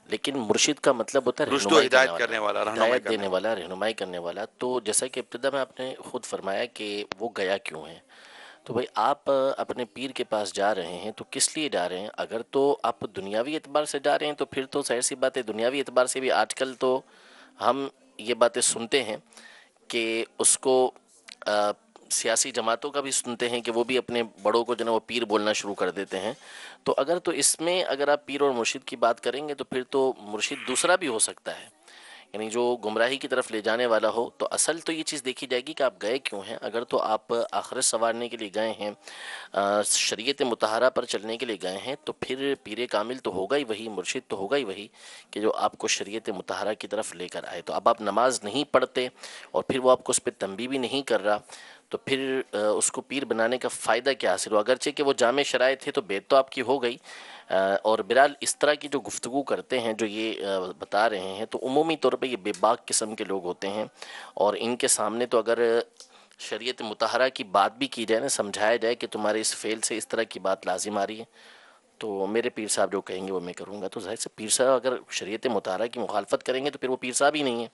لیکن مرشد کا مطلب ہوتا ہے رشد و رہنمائی ہدایت کرنے کرنے والا, والا, رہنمائی ہدایت کرنے دینے والا. والا, رہنمائی کرنے والا. تو جیسا کہ ابتدا میں آپ نے خود فرمایا کہ وہ گیا کیوں ہے, تو بھائی آپ اپنے پیر کے پاس جا رہے ہیں تو کس لیے جا رہے ہیں؟ اگر تو آپ دنیاوی اعتبار سے جا رہے ہیں تو پھر تو ظاہر سی بات ہے, دنیاوی اعتبار سے بھی آج کل تو ہم یہ باتیں سنتے ہیں کہ اس کو سیاسی جماعتوں کا بھی سنتے ہیں کہ وہ بھی اپنے بڑوں کو جو ہے وہ پیر بولنا شروع کر دیتے ہیں. تو اگر تو اس میں اگر آپ پیر اور مرشد کی بات کریں گے تو پھر تو مرشد دوسرا بھی ہو سکتا ہے, یعنی جو گمراہی کی طرف لے جانے والا ہو. تو اصل تو یہ چیز دیکھی جائے گی کہ آپ گئے کیوں ہیں. اگر تو آپ آخرت سنوارنے کے لیے گئے ہیں, شریعت مطہرہ پر چلنے کے لیے گئے ہیں, تو پھر پیر کامل تو ہوگا ہی وہی, مرشد تو ہوگا ہی وہی کہ جو آپ کو شریعت مطہرہ کی طرف لے کر آئے. تو اب آپ نماز نہیں پڑھتے اور پھر وہ آپ کو اس پہ تنبیہ بھی نہیں کر رہا, تو پھر اس کو پیر بنانے کا فائدہ کیا حاصل ہو؟ اگرچہ کہ وہ جامع شرائط ہے تو بیت تو آپ کی ہو گئی. اور بہرحال اس طرح کی جو گفتگو کرتے ہیں, جو یہ بتا رہے ہیں, تو عمومی طور پہ یہ بے باک قسم کے لوگ ہوتے ہیں, اور ان کے سامنے تو اگر شریعت مطہرہ کی بات بھی کی جائے نا, سمجھایا جائے کہ تمہارے اس فعل سے اس طرح کی بات لازم آ رہی ہے, تو میرے پیر صاحب جو کہیں گے وہ میں کروں گا. تو ظاہر سے پیر صاحب اگر شریعت مطہرہ کی مخالفت کریں گے تو پھر وہ پیر صاحب ہی نہیں ہیں,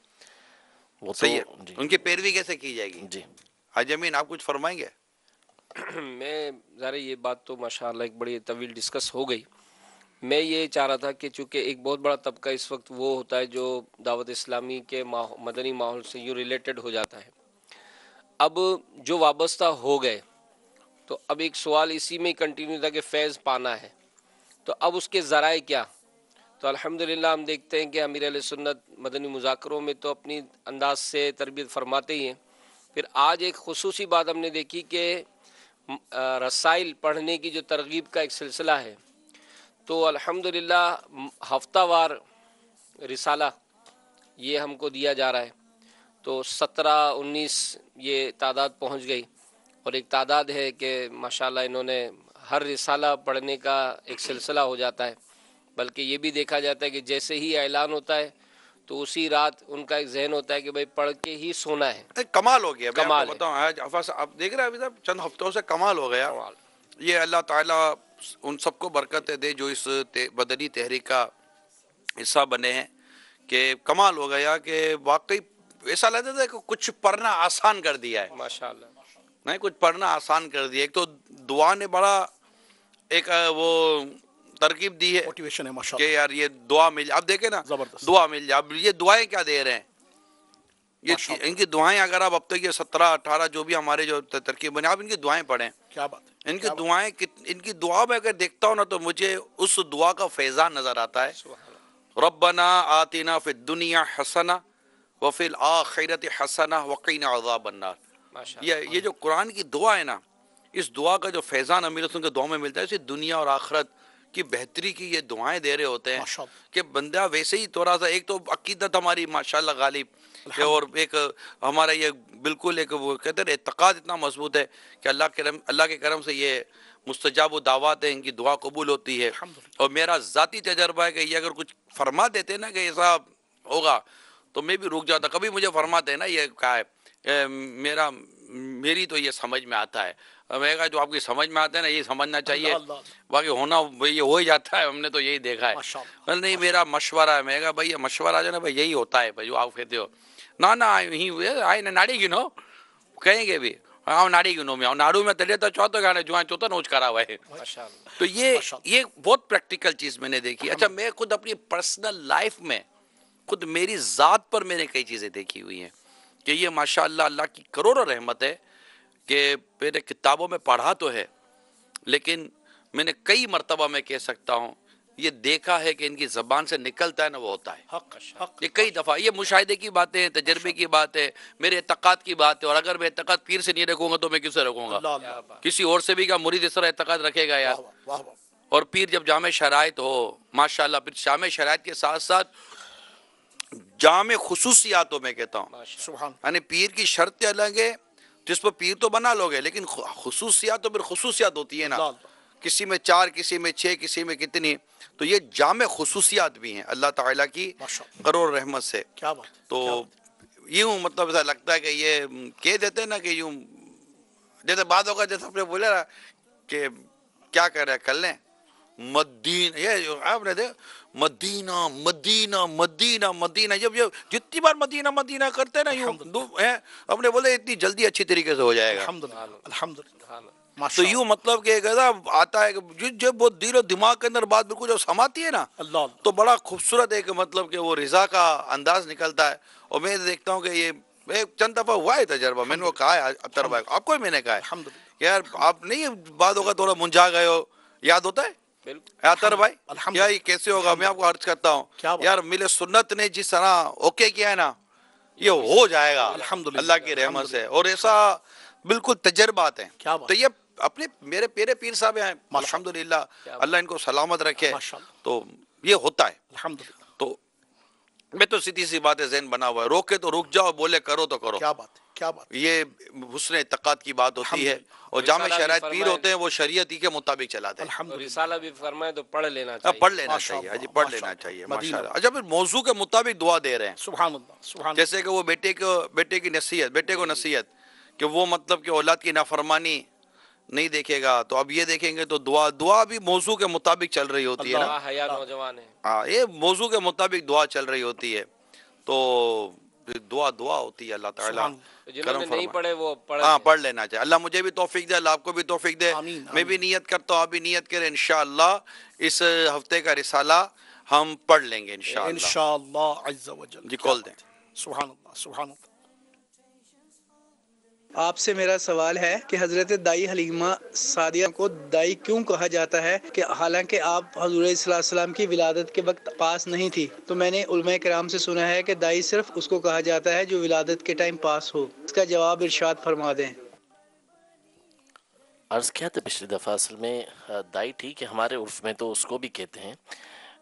وہ تو. صحیح ہے, جی ان کی پیروی کیسے کی جائے گی؟ جی حاج امین آپ کچھ فرمائیں گے؟ میں ظاہر یہ بات تو ماشاءاللہ ایک بڑی طویل ڈسکس ہو گئی. میں یہ چاہ رہا تھا کہ چونکہ ایک بہت بڑا طبقہ اس وقت وہ ہوتا ہے جو دعوت اسلامی کے مدنی ماحول سے یوں ریلیٹڈ ہو جاتا ہے, اب جو وابستہ ہو گئے تو اب ایک سوال اسی میں کنٹینیو تھا کہ فیض پانا ہے, تو اب اس کے ذرائع کیا؟ تو الحمدللہ ہم دیکھتے ہیں کہ امیر علیہ سنت مدنی مذاکروں میں تو اپنی انداز سے تربیت فرماتے ہی ہیں. پھر آج ایک خصوصی بات ہم نے دیکھی کہ رسائل پڑھنے کی جو ترغیب کا ایک سلسلہ ہے, تو الحمدللہ ہفتہ وار رسالہ یہ ہم کو دیا جا رہا ہے. تو 17-19 یہ تعداد پہنچ گئی, اور ایک تعداد ہے کہ ماشاءاللہ انہوں نے ہر رسالہ پڑھنے کا ایک سلسلہ ہو جاتا ہے. بلکہ یہ بھی دیکھا جاتا ہے کہ جیسے ہی اعلان ہوتا ہے تو اسی رات ان کا ایک ذہن ہوتا ہے کہ بھائی پڑھ کے ہی سونا ہے. ایک کمال ہو گیا. میں کمال آپ کو بتاؤں آج آپ دیکھ رہے ہیں ابھی صاحب چند ہفتوں سے کمال ہو گیا. یہ اللہ تعالیٰ ان سب کو برکتیں دے جو اس مدنی تحریک کا حصہ بنے ہیں کہ کمال ہو گیا کہ واقعی ایسا لگتا تھا کہ کچھ پڑھنا آسان کر دیا ہے. ماشاء اللہ. نہیں کچھ پڑھنا آسان کر دیا. ایک تو دعا نے بڑا ایک وہ ترکیب دی ہے موٹیویشن ہے ماشاء کہ اللہ. یار یہ دعا مل جائے. اب دیکھیں نا زبردست. دعا مل جائے. اب یہ دعائیں کیا دے رہے ہیں یہ ماشاء اللہ. ان کی دعائیں اگر آپ اب تک یہ 17-18 جو بھی ہمارے جو ترکیب بنے آپ ان کی دعائیں پڑھیں. کیا بات ہے. ان کی دعائیں ان کی دعا میں اگر دیکھتا ہوں نا تو مجھے اس دعا کا فیضان نظر آتا ہے. ربنا آتنا فی الدنیا حسنہ وفی الآخرۃ حسنہ وقنا عذاب النار. یہ جو قرآن کی دعا ہے نا اس دعا کا جو فیضان امیر رسول کے دعا میں ملتا ہے اسے دنیا اور آخرت کی بہتری کی یہ دعائیں دے رہے ہوتے ہیں کہ بندہ ویسے ہی تھوڑا سا ایک تو عقیدت ہماری ماشاءاللہ غالب کہ اور ایک ہمارا یہ بالکل ایک وہ کہتے ہیں اعتقاد اتنا مضبوط ہے کہ اللہ کے کرم سے یہ مستجاب و دعوات ہیں ان کی دعا قبول ہوتی ہے. اور میرا ذاتی تجربہ ہے کہ یہ اگر کچھ فرما دیتے نا کہ ایسا ہوگا تو میں بھی رک جاتا. کبھی مجھے فرماتے ہیں نا یہ کہا ہے میری تو یہ سمجھ میں آتا ہے. میں کہا جو آپ کی سمجھ میں آتا ہے نا یہ سمجھنا چاہیے باقی ہونا یہ ہو ہی جاتا ہے. ہم نے تو یہی دیکھا ہے. نہیں میرا مشورہ ہے. میں کہا بھائی یہ مشورہ جو ہے نا بھائی یہی ہوتا ہے بھائی جو آپ کہتے ہو نہ آئی ناڑی گنو کہیں گے بھی ہاں ناڑی گنو میں ناڑو میں تلے تو چوتھے گانے جو چوتھا نوچ کرا ہوا ہے. تو یہ بہت پریکٹیکل چیز میں نے دیکھی. اچھا میں خود اپنی پرسنل لائف میں خود میری ذات پر میں نے کئی چیزیں دیکھی ہوئی ہیں کہ یہ ماشاءاللہ اللہ کی کروڑوں رحمت ہے کہ میرے کتابوں میں پڑھا تو ہے لیکن میں نے کئی مرتبہ میں کہہ سکتا ہوں یہ دیکھا ہے کہ ان کی زبان سے نکلتا ہے نا وہ ہوتا ہے. یہ کئی دفعہ یہ مشاہدے کی باتیں ہیں تجربے کی بات ہے میرے اعتقاد کی بات ہے. اور اگر میں اعتقاد پیر سے نہیں رکھوں گا تو میں کس سے رکھوں گا. کسی اور سے بھی کا مرید اس طرح اعتقاد رکھے گا یار. اور پیر جب جامع شرائط ہو ماشاءاللہ پھر جامع شرائط کے ساتھ ساتھ جامع خصوصیاتوں میں کہتا ہوں یعنی پیر کی شرطیں الگ ہے جس پر پیر تو بنا لوگے لیکن خصوصیات تو پھر خصوصیات ہوتی ہے نا کسی میں 4 کسی میں 6 کسی میں کتنی. تو یہ جامع خصوصیات بھی ہیں اللہ تعالیٰ کی کروڑ رحمت سے. تو یوں مطلب ایسا لگتا ہے کہ یہ کہہ دیتے ہیں نا کہ یوں جیسے بات ہوگا جیسے آپ نے بولا نا کہ کیا کر رہے کر لیں مدینہ یہ آپ نے دیکھ مدینہ مدینہ مدینہ مدینہ جب جتنی بار مدینہ مدینہ کرتے ہیں نا یوں ہم نے بولے اتنی جلدی اچھی طریقے سے ہو جائے گا. الحمدللہ. تو یوں مطلب کہ ایسا آتا ہے کہ جب وہ دل و دماغ کے اندر بات بالکل جب سماتی ہے نا تو بڑا خوبصورت ہے کہ مطلب کہ وہ رضا کا انداز نکلتا ہے. اور میں دیکھتا ہوں کہ یہ چند دفعہ ہوا ہے تجربہ میں نے وہ کہا ہے اطہر بھائی آپ کو بھی میں نے کہا ہے یار آپ نہیں بات ہوگا تھوڑا منجھا گئے ہو یاد ہوتا ہے اطہر بھائی کیا یہ کیسے ہوگا. میں آپ کو عرض کرتا ہوں یار مل سنت نے جس طرح اوکے کیا ہے نا یہ ہو جائے گا اللہ کی رحمت سے. اور ایسا بالکل تجربات ہیں. تو یہ اپنے میرے پیرے پیر صاحب ہیں الحمدللہ اللہ ان کو سلامت رکھے. تو یہ ہوتا ہے. تو میں تو سیدھی سی بات ہے ذہن بنا ہوا ہے روکے تو رک جاؤ بولے کرو تو کرو. کیا بات یہ حسن اعتقاد کی بات ہوتی ہے. اور جامع شرائط پیر ہوتے ہیں وہ شریعت ہی کے مطابق چلاتے ہیں. رسالہ بھی فرمائے تو پڑھ لینا چاہیے. پڑھ لینا چاہیے جی پڑھ لینا چاہیے ماشاءاللہ. اچھا پھر موضوع کے مطابق دعا دے رہے ہیں سبحان اللہ. جیسے کہ وہ بیٹے کی نصیحت بیٹے کو نصیحت کہ وہ مطلب کہ اولاد کی نافرمانی نہیں دیکھے گا. تو اب یہ دیکھیں گے تو دعا بھی موضوع کے مطابق چل رہی ہوتی ہے نا. حیا نوجوان ہے ہاں یہ موضوع کے مطابق دعا چل رہی ہوتی ہے. تو دعا ہوتی ہے اللہ تعالیٰ جنہوں نے نہیں پڑھے وہ پڑھ لینا چاہیے. اللہ مجھے بھی توفیق دے اللہ آپ کو بھی توفیق دے. میں بھی نیت کرتا ہوں آپ بھی نیت کریں انشاءاللہ اس ہفتے کا رسالہ ہم پڑھ لیں گے انشاءاللہ عز و جل. جی کال دیں. سبحان اللہ سبحان اللہ. آپ سے میرا سوال ہے کہ حضرت دائی حلیمہ سعدیہ کو دائی کیوں کہا جاتا ہے کہ حالانکہ آپ حضور صلی اللہ علیہ وسلم کی ولادت کے وقت پاس نہیں تھی. تو میں نے علماء کرام سے سنا ہے کہ دائی صرف اس کو کہا جاتا ہے جو ولادت کے ٹائم پاس ہو. اس کا جواب ارشاد فرما دیں. عرض کیا تھا پچھلی دفعہ اصل میں دائی ٹھیک ہے ہمارے عرف میں تو اس کو بھی کہتے ہیں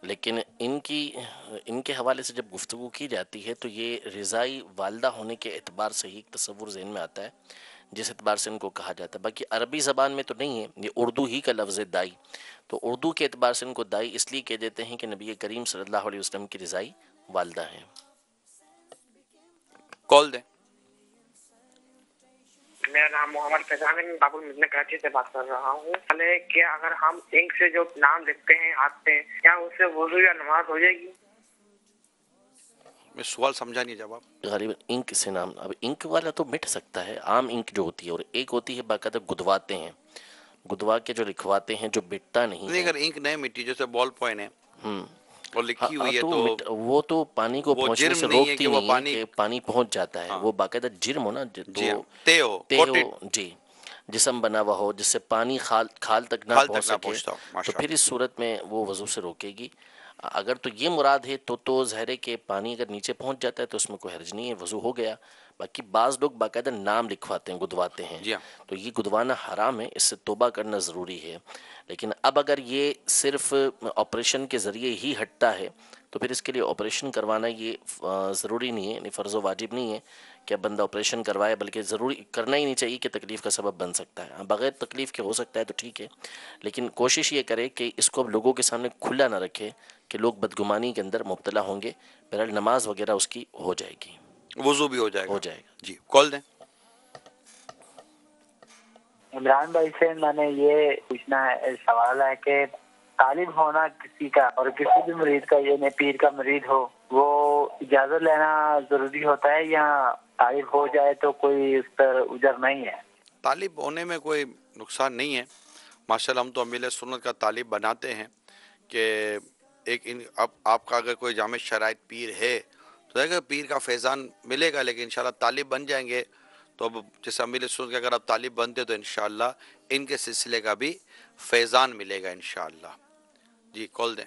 لیکن ان کے حوالے سے جب گفتگو کی جاتی ہے تو یہ رضائی والدہ ہونے کے اعتبار سے ہی ایک تصور ذہن میں آتا ہے جس اعتبار سے ان کو کہا جاتا ہے. باقی عربی زبان میں تو نہیں ہے یہ اردو ہی کا لفظ ہے دائی. تو اردو کے اعتبار سے ان کو دائی اس لیے کہہ دیتے ہیں کہ نبی کریم صلی اللہ علیہ وسلم کی رضائی والدہ ہیں. کال دیں. میرا نام محمد فیضان ہے، میں باب المدینہ کراچی سے بات کر رہا ہوں. کہ اگر ہم انک سے جو نام لکھتے ہیں ہاتھ پہ، کیا اس سے وضو یا نماز ہو جائے گی؟ میں سوال سمجھا نہیں جواب. غالباً انک سے نام، اب انک والا تو مٹ سکتا ہے، عام انک جو ہوتی ہے، اور ایک ہوتی ہے باقاعدہ گدواتے ہیں، گدوا کے جو لکھواتے ہیں جو مٹتا نہیں نہیں ہے. اگر انک نہیں مٹی، جیسے بال پوائنٹ ہے اور لکھی ہوئی ہے تو تو وہ تو پانی کو وہ پہنچنے جرم سے نہیں ہے روکتی کہ وہ نہیں ہے پانی، کہ پانی پہنچ جاتا ہے، ہاں وہ باقاعدہ جرم ہو نا، جی ہاں، تو تے ہو تے کوٹڈ، ہو جی، جسم بنا ہوا ہو جس سے پانی کھال تک نہ کھال پہنچ تک نہ سکے، پہنچتا ہو. تو ماشاء پھر اللہ. اس صورت میں وہ وضو سے روکے گی. اگر تو یہ مراد ہے تو ظاہر ہے کہ پانی اگر نیچے پہنچ جاتا ہے تو اس میں کوئی حرج نہیں ہے، وضو ہو گیا. باقی بعض لوگ باقاعدہ نام لکھواتے ہیں، گدواتے ہیں، جی ہاں. تو یہ گدوانا حرام ہے، اس سے توبہ کرنا ضروری ہے. لیکن اب اگر یہ صرف آپریشن کے ذریعے ہی ہٹتا ہے تو پھر اس کے لیے آپریشن کروانا یہ ضروری نہیں ہے، یعنی فرض و واجب نہیں ہے کہ اب بندہ آپریشن کروائے، بلکہ ضروری کرنا ہی نہیں چاہیے کہ تکلیف کا سبب بن سکتا ہے. بغیر تکلیف کے ہو سکتا ہے تو ٹھیک ہے، لیکن کوشش یہ کرے کہ اس کو اب لوگوں کے سامنے کھلا نہ رکھے کہ لوگ بدگمانی کے اندر مبتلا ہوں گے. بہرحال نماز وغیرہ اس کی ہو جائے گی، وضو بھی ہو جائے ہو گا. جائے گا. جی کال دیں. عمران بھائی سے میں نے یہ پوچھنا ہے، سوال ہے کہ طالب ہونا کسی کا اور کسی بھی مریض کا، یعنی پیر کا مرید ہو، وہ اجازت لینا ضروری ہوتا ہے یا طالب ہو جائے تو کوئی اس پر اجر نہیں ہے؟ طالب ہونے میں کوئی نقصان نہیں ہے. ماشاءاللہ ہم تو امیل سنت کا طالب بناتے ہیں کہ اب آپ کا اگر کوئی جامع شرائط پیر ہے تو دیکھیں پیر کا فیضان ملے گا، لیکن انشاءاللہ طالب بن جائیں گے تو اب جیسے امیل سنت کے اگر آپ طالب بنتے تو انشاءاللہ ان کے سلسلے کا بھی فیضان ملے گا انشاءاللہ. جی کال دیں.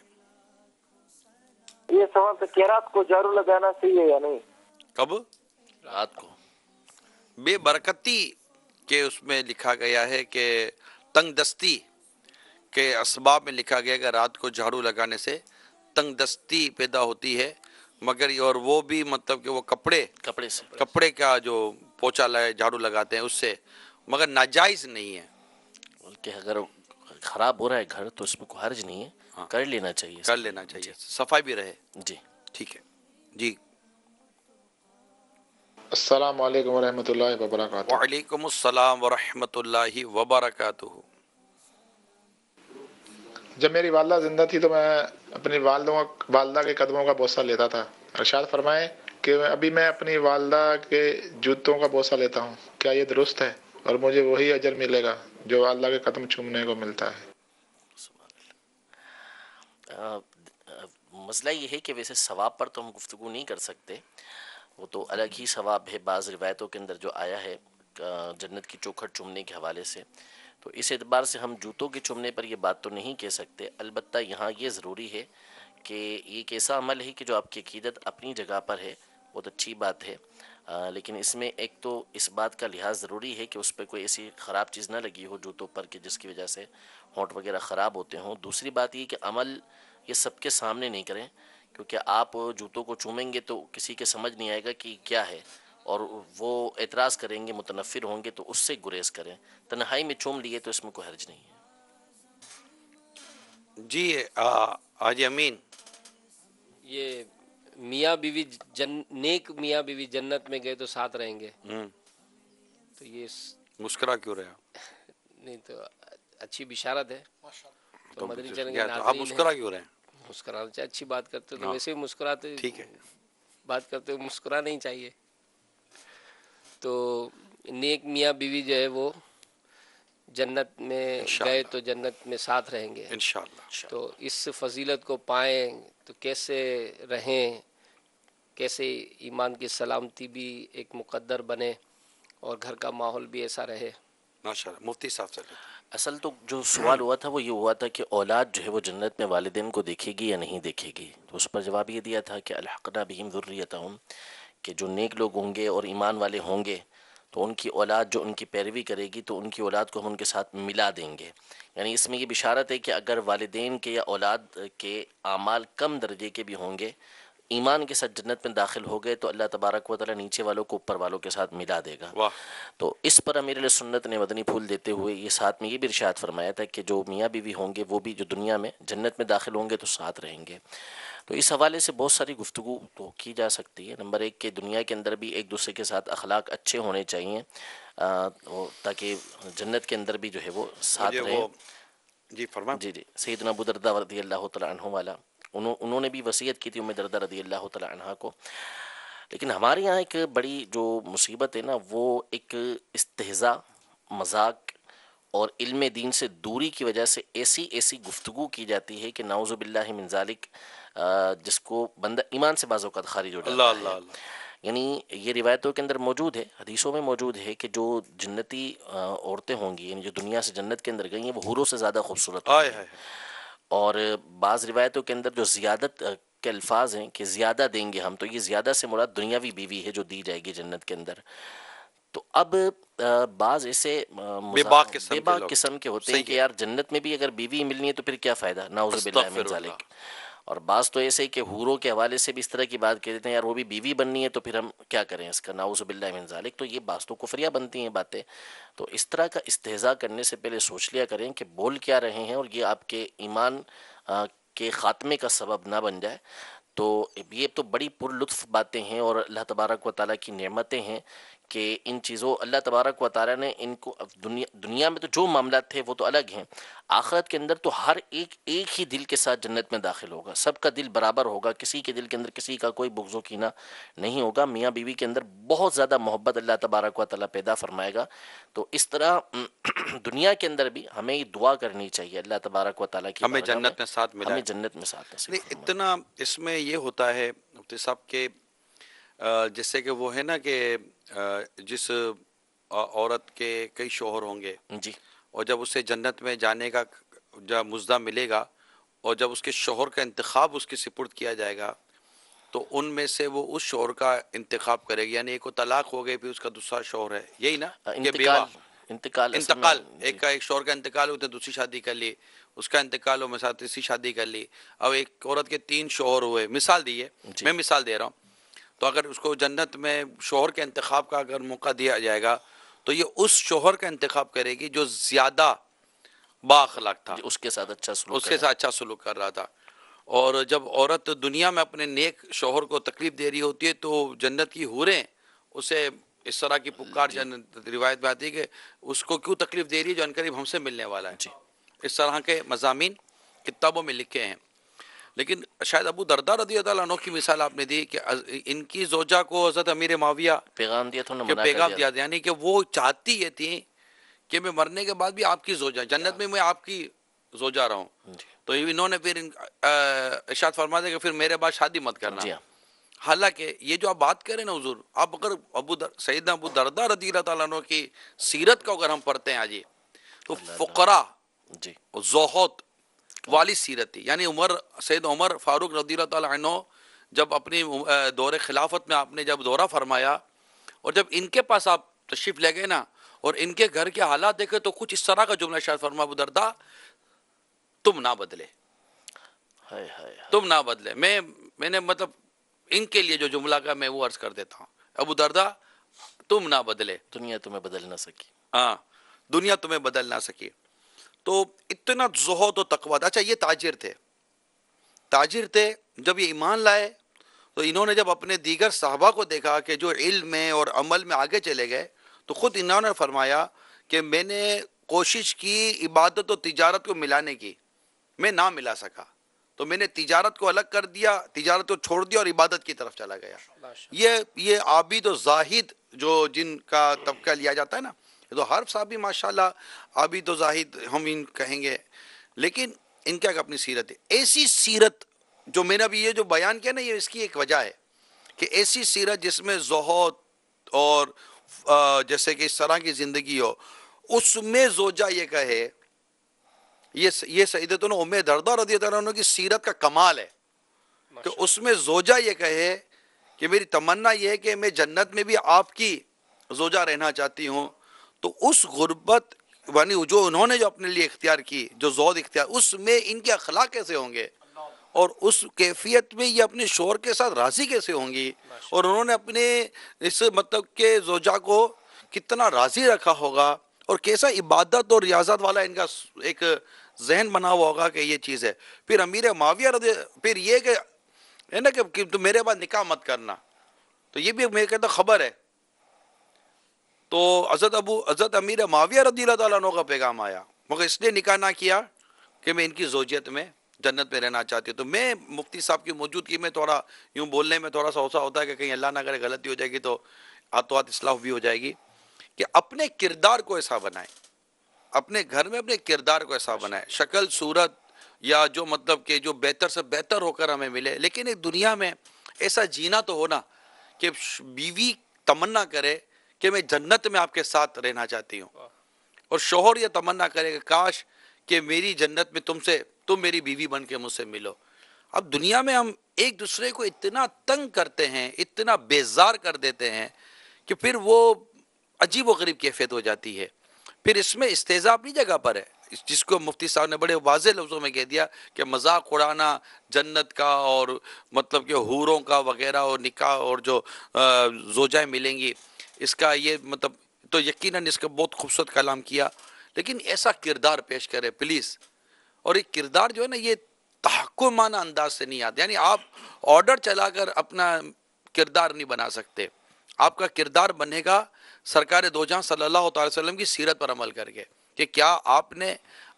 یہ سوال تو قرات کو جارو لگانا چاہیے یا نہیں؟ کب؟ رات کو. بے برکتی کے اس میں لکھا گیا ہے کہ تنگ دستی کے اسباب میں لکھا گیا کہ رات کو جھاڑو لگانے سے تنگ دستی پیدا ہوتی ہے، مگر اور وہ بھی مطلب کہ وہ کپڑے سے کپڑے کا جو پوچھا لائے جھاڑو لگاتے ہیں اس سے، مگر ناجائز نہیں ہے. بلکہ اگر خراب ہو رہا ہے گھر تو اس میں کوئی حرج نہیں ہے، ہاں کر لینا چاہیے، کر لینا چاہیے، صفائی بھی رہے. جی. ٹھیک ہے. جی السلام علیکم ورحمۃ اللہ وبرکاتہ. وعلیکم السلام ورحمۃ اللہ وبرکاتہ. جب میری والدہ زندہ تھی تو میں اپنی والدہ کے قدموں کا بوسہ لیتا تھا. ارشاد فرمائے کہ ابھی میں اپنی والدہ کے جوتوں کا بوسہ لیتا ہوں، کیا یہ درست ہے؟ اور مجھے وہی اجر ملے گا جو والدہ کے قدم چومنے کو ملتا ہے. مسئلہ یہ ہے کہ ویسے ثواب پر تو ہم گفتگو نہیں کر سکتے، وہ تو الگ ہی ثواب ہے. بعض روایتوں کے اندر جو آیا ہے جنت کی چوکھٹ چومنے کے حوالے سے، تو اس اعتبار سے ہم جوتوں کے چومنے پر یہ بات تو نہیں کہہ سکتے. البتہ یہاں یہ ضروری ہے کہ یہ ایک ایسا عمل ہے کہ جو آپ کی عقیدت اپنی جگہ پر ہے، بہت اچھی بات ہے، لیکن اس میں ایک تو اس بات کا لحاظ ضروری ہے کہ اس پہ کوئی ایسی خراب چیز نہ لگی ہو جوتوں پر کہ جس کی وجہ سے ہونٹ وغیرہ خراب ہوتے ہوں. دوسری بات یہ کہ عمل یہ سب کے سامنے نہیں کریں، کیونکہ آپ جوتوں کو چومیں گے تو کسی کے سمجھ نہیں آئے گا کہ کیا ہے، اور وہ اعتراض کریں گے، متنفر ہوں گے، تو اس سے گریز کریں. تنہائی میں چوم لیے تو اس میں کوئی حرج نہیں ہے. جی حاجی امین. یہ میاں بیوی نیک میاں بیوی جنت میں گئے تو ساتھ رہیں گے، تو یہ مسکرا کیوں رہے آپ؟ نہیں تو اچھی بشارت ہے. تو مدنی چینل کے تو آپ ناظرین ہیں، مسکرا کیوں رہے ہیں؟ مسکرانا چاہیے، اچھی بات کرتے تو ہاں ویسے ہی مسکراتے، ٹھیک ہے. بات کرتے ہوئے مسکرانا ہی چاہیے. تو نیک میاں بیوی جو ہے وہ جنت میں گئے تو جنت میں ساتھ رہیں گے. انشاءاللہ. تو اس فضیلت کو پائیں تو کیسے رہیں، کیسے ایمان کی سلامتی بھی ایک مقدر بنے اور گھر کا ماحول بھی ایسا رہے. ماشاءاللہ. مفتی صاحب سے اصل تو جو سوال ہوا تھا وہ یہ ہوا تھا کہ اولاد جو ہے وہ جنت میں والدین کو دیکھے گی یا نہیں دیکھے گی. تو اس پر جواب یہ دیا تھا کہ الحقنا بہم ذریتہم، کہ جو نیک لوگ ہوں گے اور ایمان والے ہوں گے تو ان کی اولاد جو ان کی پیروی کرے گی تو ان کی اولاد کو ہم ان کے ساتھ ملا دیں گے. یعنی اس میں یہ بشارت ہے کہ اگر والدین کے یا اولاد کے اعمال کم درجے کے بھی ہوں گے، ایمان کے ساتھ جنت میں داخل ہو گئے تو اللہ تبارک و تعالیٰ نیچے والوں کو اوپر والوں کے ساتھ ملا دے گا. واہ. تو اس پر امیر علیہ سنت نے مدنی پھول دیتے ہوئے یہ ساتھ میں یہ بھی ارشاد فرمایا تھا کہ جو میاں بیوی ہوں گے وہ بھی جو دنیا میں جنت میں داخل ہوں گے تو ساتھ رہیں گے. تو اس حوالے سے بہت ساری گفتگو تو کی جا سکتی ہے. نمبر ایک کہ دنیا کے اندر بھی ایک دوسرے کے ساتھ اخلاق اچھے ہونے چاہیے تاکہ جنت کے اندر بھی جو ہے وہ ساتھ مجھے رہیں. وہ جی فرمائیں. جی سیدنا ابو دردہ رضی اللہ تعالیٰ عنہ والا انہوں نے بھی وصیت کی تھی ام دردہ رضی اللہ تعالیٰ عنہ کو. لیکن ہمارے یہاں ایک بڑی جو مصیبت ہے نا وہ ایک استہزاء، مذاق اور علم دین سے دوری کی وجہ سے ایسی گفتگو کی جاتی ہے کہ نعوذ باللہ من ذالک جس کو بندہ ایمان سے بعض اوقات خارج ہو جاتا اللہ ہے. اللہ اللہ. یعنی یہ روایتوں کے اندر موجود ہے، حدیثوں میں موجود ہے کہ جو جنتی عورتیں ہوں گی، یعنی جو دنیا سے جنت کے اندر گئی ہیں، وہ حوروں سے زیادہ خوبصورت ہوں آئے گی. ہائے. اور بعض روایتوں کے اندر جو زیادت کے الفاظ ہیں کہ زیادہ دیں گے ہم، تو یہ زیادہ سے مراد دنیاوی بیوی ہے جو دی جائے گی جنت کے اندر. تو اب بعض ایسے بے باک بے باک قسم کے ہوتے ہیں کہ یار جنت میں بھی اگر بیوی ملنی ہے تو پھر کیا فائدہ، نعوذ باللہ من ذالک. اور بعض تو ایسے کہ حوروں کے حوالے سے بھی اس طرح کی بات کہہ دیتے ہیں یار وہ بھی بیوی بننی ہے تو پھر ہم کیا کریں اس کا، نعوذ باللہ من ذالک. تو یہ بعض تو کفریہ بنتی ہیں باتیں. تو اس طرح کا استہزاء کرنے سے پہلے سوچ لیا کریں کہ بول کیا رہے ہیں اور یہ آپ کے ایمان کے خاتمے کا سبب نہ بن جائے. تو یہ تو بڑی پر لطف باتیں ہیں اور اللہ تبارک و تعالیٰ کی نعمتیں ہیں کہ ان چیزوں اللہ تبارک و تعالیٰ نے ان کو دنیا میں تو جو معاملات تھے وہ تو الگ ہیں، آخرت کے اندر تو ہر ایک ہی دل کے ساتھ جنت میں داخل ہوگا، سب کا دل برابر ہوگا، کسی کے دل کے اندر کسی کا کوئی بغض و کینہ نہیں ہوگا. میاں بیوی کے اندر بہت زیادہ محبت اللہ تبارک و تعالیٰ پیدا فرمائے گا. تو اس طرح دنیا کے اندر بھی ہمیں یہ دعا کرنی چاہیے اللہ تبارک و تعالیٰ کی ہمیں جنت میں ساتھ ملا. ہمیں جنت میں ساتھ نصیب فرمائے. اتنا اس میں یہ ہوتا ہے مفتی صاحب کے جیسے کہ وہ ہے نا کہ جس عورت کے کئی شوہر ہوں گے جی، اور جب اسے جنت میں جانے کا جب مزدہ ملے گا اور جب اس کے شوہر کا انتخاب اس کے سپرد کیا جائے گا تو ان میں سے وہ اس شوہر کا انتخاب کرے گی. یعنی ایک کو طلاق ہو گئی پھر اس کا دوسرا شوہر ہے، یہی نا کہ بیوہ انتقال ایک کا ایک شوہر کا انتقال ہوتا ہے دوسری شادی کر لی، اس کا انتقال ہو مثلا تیسری شادی کر لی. اب ایک عورت کے 3 شوہر ہوئے، مثال دی ہے، میں مثال دے رہا ہوں. تو اگر اس کو جنت میں شوہر کے انتخاب کا اگر موقع دیا جائے گا تو یہ اس شوہر کا انتخاب کرے گی جو زیادہ با اخلاق تھا، اس کے ساتھ اچھا سلوک اس کے ساتھ اچھا سلوک کر رہا تھا. اور جب عورت دنیا میں اپنے نیک شوہر کو تکلیف دے رہی ہوتی ہے تو جنت کی حوریں اسے اس طرح کی پکار روایت میں آتی ہے کہ اس کو کیوں تکلیف دے رہی ہے جو عنقریب ہم سے ملنے والا ہے. اس طرح کے مضامین کتابوں میں لکھے ہیں. لیکن شاید ابو دردہ رضی اللہ عنہ کی مثال آپ نے دی کہ ان کی زوجہ کو حضرت امیر معاویہ پیغام دیا تھا، پیغام دیا تھا، یعنی کہ وہ چاہتی یہ تھی کہ میں مرنے کے بعد بھی آپ کی زوجہ جنت میں آپ کی زوجہ رہوں. تو انہوں نے پھر ارشاد فرما دیا کہ پھر میرے بعد شادی مت کرنا. حالانکہ یہ جو آپ بات کریں نا حضور، آپ اگر سیدنا ابو دردہ رضی اللہ تعالیٰ عنہ کی سیرت کو اگر ہم پڑھتے ہیں آج تو فقراء زہد والی سیرت تھی. یعنی سید عمر فاروق رضی اللہ تعالیٰ عنہ جب اپنی دور خلافت میں آپ نے جب دورہ فرمایا اور جب ان کے پاس آپ تشریف لے گئے نا اور ان کے گھر کے حالات دیکھے تو کچھ اس طرح کا جملہ شاید فرما ابو دردہ تم نہ بدلے، تم نہ بدلے. میں نے مطلب ان کے لیے جو جملہ کا میں وہ عرض کر دیتا ہوں، ابو دردہ تم نہ بدلے، دنیا تمہیں بدل نہ سکی. ہاں، دنیا تمہیں بدل نہ سکی. تو اتنا زہد و تقوی. اچھا یہ تاجر تھے. جب یہ ایمان لائے تو انہوں نے جب اپنے دیگر صحابہ کو دیکھا کہ جو علم میں اور عمل میں آگے چلے گئے تو خود انہوں نے فرمایا کہ میں نے کوشش کی عبادت و تجارت کو ملانے کی، میں نہ ملا سکا تو میں نے تجارت کو الگ کر دیا، تجارت کو چھوڑ دیا اور عبادت کی طرف چلا گیا. یہ عابد و زاہد جو جن کا طبقہ لیا جاتا ہے نا، تو ہر صحابی ماشاءاللہ عابد و زاہد ہم ان کہیں گے، لیکن ان کا اپنی سیرت ہے. ایسی سیرت جو میں نے بھی یہ جو بیان کیا نا، یہ اس کی ایک وجہ ہے کہ ایسی سیرت جس میں زہد اور جیسے کہ اس طرح کی زندگی ہو، اس میں زوجہ یہ کہے، یہ سیدتنا ام دردہ رضی اللہ عنہ کی سیرت کا کمال ہے کہ اس میں زوجہ یہ کہے کہ میری تمنا یہ ہے کہ میں جنت میں بھی آپ کی زوجہ رہنا چاہتی ہوں. تو اس غربت یعنی جو انہوں نے جو اپنے لیے اختیار کی، جو زہد اختیار، اس میں ان کے اخلاق کیسے ہوں گے اور اس کیفیت میں یہ اپنے شوہر کے ساتھ راضی کیسے ہوں گی، اور انہوں نے اپنے اس مطلب کہ زوجہ کو کتنا راضی رکھا ہوگا اور کیسا عبادت اور ریاضت والا ان کا ایک ذہن بنا ہوا ہوگا کہ یہ چیز ہے. پھر امیر معاویہ پھر یہ کہ ہے نا کہ تو میرے بعد نکاح مت کرنا. تو یہ بھی میں کہتا خبر ہے. تو حضرت امیر معاویہ رضی اللہ تعالیٰ عنہ کا پیغام آیا, مگر اس نے نکاح نہ کیا کہ میں ان کی زوجیت میں جنت میں رہنا چاہتی ہوں. تو میں مفتی صاحب کی موجودگی میں تھوڑا یوں بولنے میں تھوڑا سا ایسا ہوتا ہے کہ کہیں اللہ نہ کرے غلطی ہو جائے گی تو ہاتھوں ہاتھ اصلاح بھی ہو جائے گی, کہ اپنے کردار کو ایسا بنائیں, اپنے گھر میں اپنے کردار کو ایسا بنائیں, شکل صورت یا جو مطلب کہ جو بہتر سے بہتر ہو کر ہمیں ملے, لیکن ایک دنیا میں ایسا جینا تو ہونا کہ بیوی تمنا کرے کہ میں جنت میں آپ کے ساتھ رہنا چاہتی ہوں, اور شوہر یہ تمنا کرے کہ کاش کہ میری جنت میں تم میری بیوی بن کے مجھ سے ملو. اب دنیا میں ہم ایک دوسرے کو اتنا تنگ کرتے ہیں, اتنا بیزار کر دیتے ہیں کہ پھر وہ عجیب و غریب کیفیت ہو جاتی ہے. پھر اس میں استہزاء اپنی جگہ پر ہے, جس کو مفتی صاحب نے بڑے واضح لفظوں میں کہہ دیا کہ مذاق اڑانا جنت کا اور مطلب کہ حوروں کا وغیرہ اور نکاح اور جو زوجائیں ملیں گی اس کا یہ مطلب, تو یقیناً اس کا بہت خوبصورت کلام کیا, لیکن ایسا کردار پیش کرے پلیز. اور ایک کردار جو ہے نا یہ تحکمانہ انداز سے نہیں آتا, یعنی آپ آرڈر چلا کر اپنا کردار نہیں بنا سکتے. آپ کا کردار بنے گا سرکار دو جہاں صلی اللہ تعالی وسلم کی سیرت پر عمل کر کے, کہ کیا آپ نے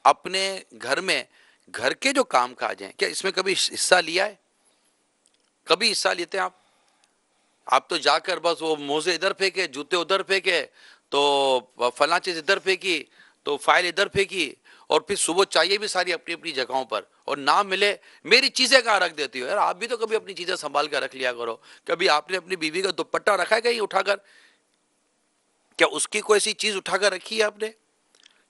اپنے گھر میں گھر کے جو کام کاج ہیں کیا اس میں کبھی حصہ لیا ہے؟ کبھی حصہ لیتے ہیں آپ تو جا کر بس وہ موزے ادھر پھینکے, جوتے ادھر پھینکے, تو فلاں چیز ادھر پھینکی, تو فائل ادھر پھینکی, اور پھر صبح چاہیے بھی ساری اپنی اپنی جگہوں پر, اور نہ ملے میری چیزیں کہاں رکھ دیتی ہو. یار آپ بھی تو کبھی اپنی چیزیں سنبھال کر رکھ لیا کرو. کبھی آپ نے اپنی بیوی کا دوپٹہ رکھا ہے کہیں اٹھا کر؟ کیا اس کی کوئی ایسی چیز اٹھا کر رکھی ہے آپ نے؟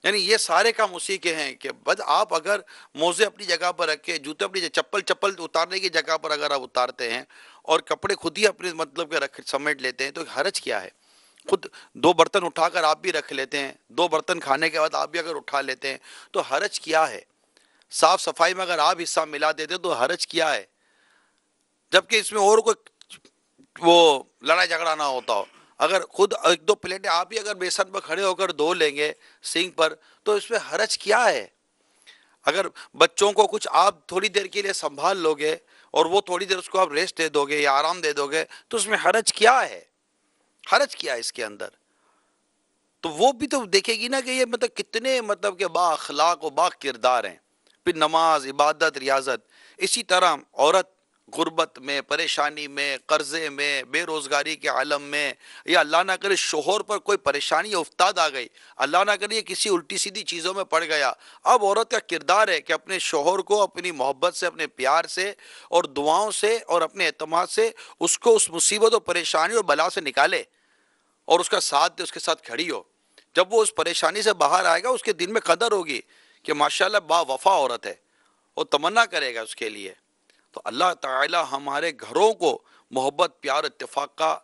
یعنی یہ سارے کام اسی کے ہیں کہ بس آپ اگر موزے اپنی جگہ پر رکھے, جوتے اپنی چپل اتارنے کی جگہ پر اگر آپ اتارتے ہیں اور کپڑے خود ہی اپنے مطلب کے سمیٹ لیتے ہیں, تو حرج کیا ہے؟ خود 2 برتن اٹھا کر آپ بھی رکھ لیتے ہیں, 2 برتن کھانے کے بعد آپ بھی اگر اٹھا لیتے ہیں تو حرج کیا ہے؟ صاف صفائی میں اگر آپ حصہ ملا دیتے تو حرج کیا ہے؟ جبکہ اس میں اور کوئی وہ لڑائی جھگڑا نہ ہوتا ہو. اگر خود 1-2 پلیٹیں آپ ہی اگر بیسن پر کھڑے ہو کر دھو لیں گے سنک پر, تو اس میں حرج کیا ہے؟ اگر بچوں کو کچھ آپ تھوڑی دیر کے لیے سنبھال لو گے اور وہ تھوڑی دیر اس کو آپ ریسٹ دے دو گے یا آرام دے دو گے, تو اس میں حرج کیا ہے؟ حرج کیا ہے اس کے اندر؟ تو وہ بھی تو دیکھے گی نا کہ یہ مطلب کتنے مطلب کہ با اخلاق و با کردار ہیں. پھر نماز, عبادت, ریاضت. اسی طرح عورت غربت میں, پریشانی میں, قرضے میں, بے روزگاری کے عالم میں, یا اللہ نہ کرے شوہر پر کوئی پریشانی افتاد آ گئی, اللہ نہ کرے کسی الٹی سیدھی چیزوں میں پڑ گیا, اب عورت کا کردار ہے کہ اپنے شوہر کو اپنی محبت سے, اپنے پیار سے اور دعاؤں سے اور اپنے اعتماد سے اس کو اس مصیبت و پریشانی اور بلا سے نکالے اور اس کا ساتھ دے, اس کے ساتھ کھڑی ہو. جب وہ اس پریشانی سے باہر آئے گا اس کے دل میں قدر ہوگی کہ ماشاءاللہ با وفا عورت ہے, اور تمنا کرے گا اس کے لیے. تو اللہ تعالی ہمارے گھروں کو محبت, پیار, اتفاق کا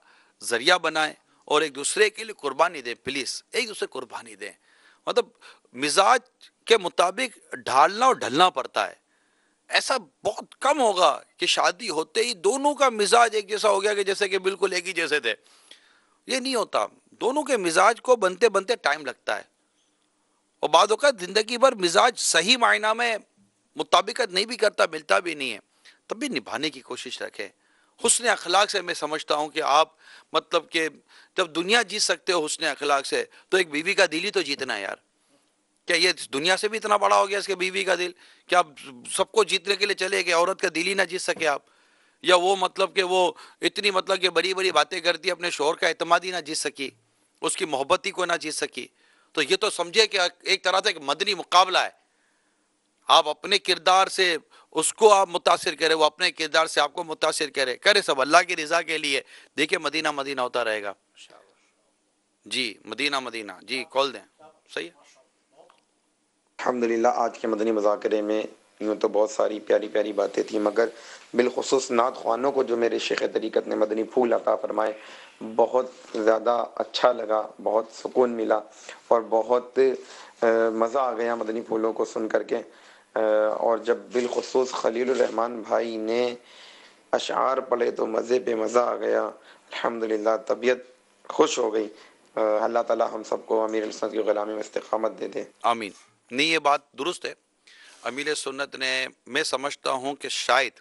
ذریعہ بنائیں اور ایک دوسرے کے لیے قربانی دیں. پلیز ایک دوسرے قربانی دیں. مطلب مزاج کے مطابق ڈھالنا اور ڈھلنا پڑتا ہے. ایسا بہت کم ہوگا کہ شادی ہوتے ہی دونوں کا مزاج ایک جیسا ہو گیا کہ جیسے کہ بالکل ایک ہی جیسے تھے. یہ نہیں ہوتا. دونوں کے مزاج کو بنتے بنتے ٹائم لگتا ہے, اور بعد اوقات زندگی بھر مزاج صحیح معنی میں مطابقت نہیں بھی کرتا, ملتا بھی نہیں ہے, تب بھی نبھانے کی کوشش رکھیں. حسن اخلاق سے میں سمجھتا ہوں کہ آپ مطلب کہ جب دنیا جیت سکتے ہو حسن اخلاق سے, تو ایک بیوی کا دل ہی تو جیتنا ہے یار. کیا یہ دنیا سے بھی اتنا بڑا ہو گیا اس کے بیوی کا دل کہ آپ سب کو جیتنے کے لیے چلے گئے, عورت کا دل ہی نہ جیت سکے آپ؟ یا وہ مطلب کہ وہ اتنی مطلب کہ بڑی بڑی باتیں کرتی, اپنے شوہر کا اعتماد ہی نہ جیت سکی, اس کی محبت ہی کو نہ جیت سکی. تو یہ تو سمجھے کہ ایک طرح سے ایک مدنی مقابلہ ہے. آپ اپنے کردار سے اس کو آپ متاثر کرے, وہ اپنے کردار سے آپ کو متاثر کرے سب اللہ کی رضا کے لیے. دیکھیں مدینہ مدینہ ہوتا رہے گا. جی مدینہ مدینہ, جی کال دیں. صحیح ہے. الحمدللہ آج کے مدنی مذاکرے میں یوں تو بہت ساری پیاری پیاری باتیں تھیں, مگر بالخصوص نعت خوانوں کو جو میرے شیخ طریقت نے مدنی پھول عطا فرمائے, بہت زیادہ اچھا لگا, بہت سکون ملا اور بہت مزہ آ گیا مدنی پھولوں کو سن کر کے. اور جب بالخصوص خلیل الرحمن بھائی نے اشعار پڑھے تو مزے پہ مزہ آ گیا. الحمدللہ طبیعت خوش ہو گئی. اللہ تعالی ہم سب کو امیر السنت کی غلامی میں استقامت دے دے. آمین. نہیں یہ بات درست ہے. امیر سنت نے, میں سمجھتا ہوں کہ شاید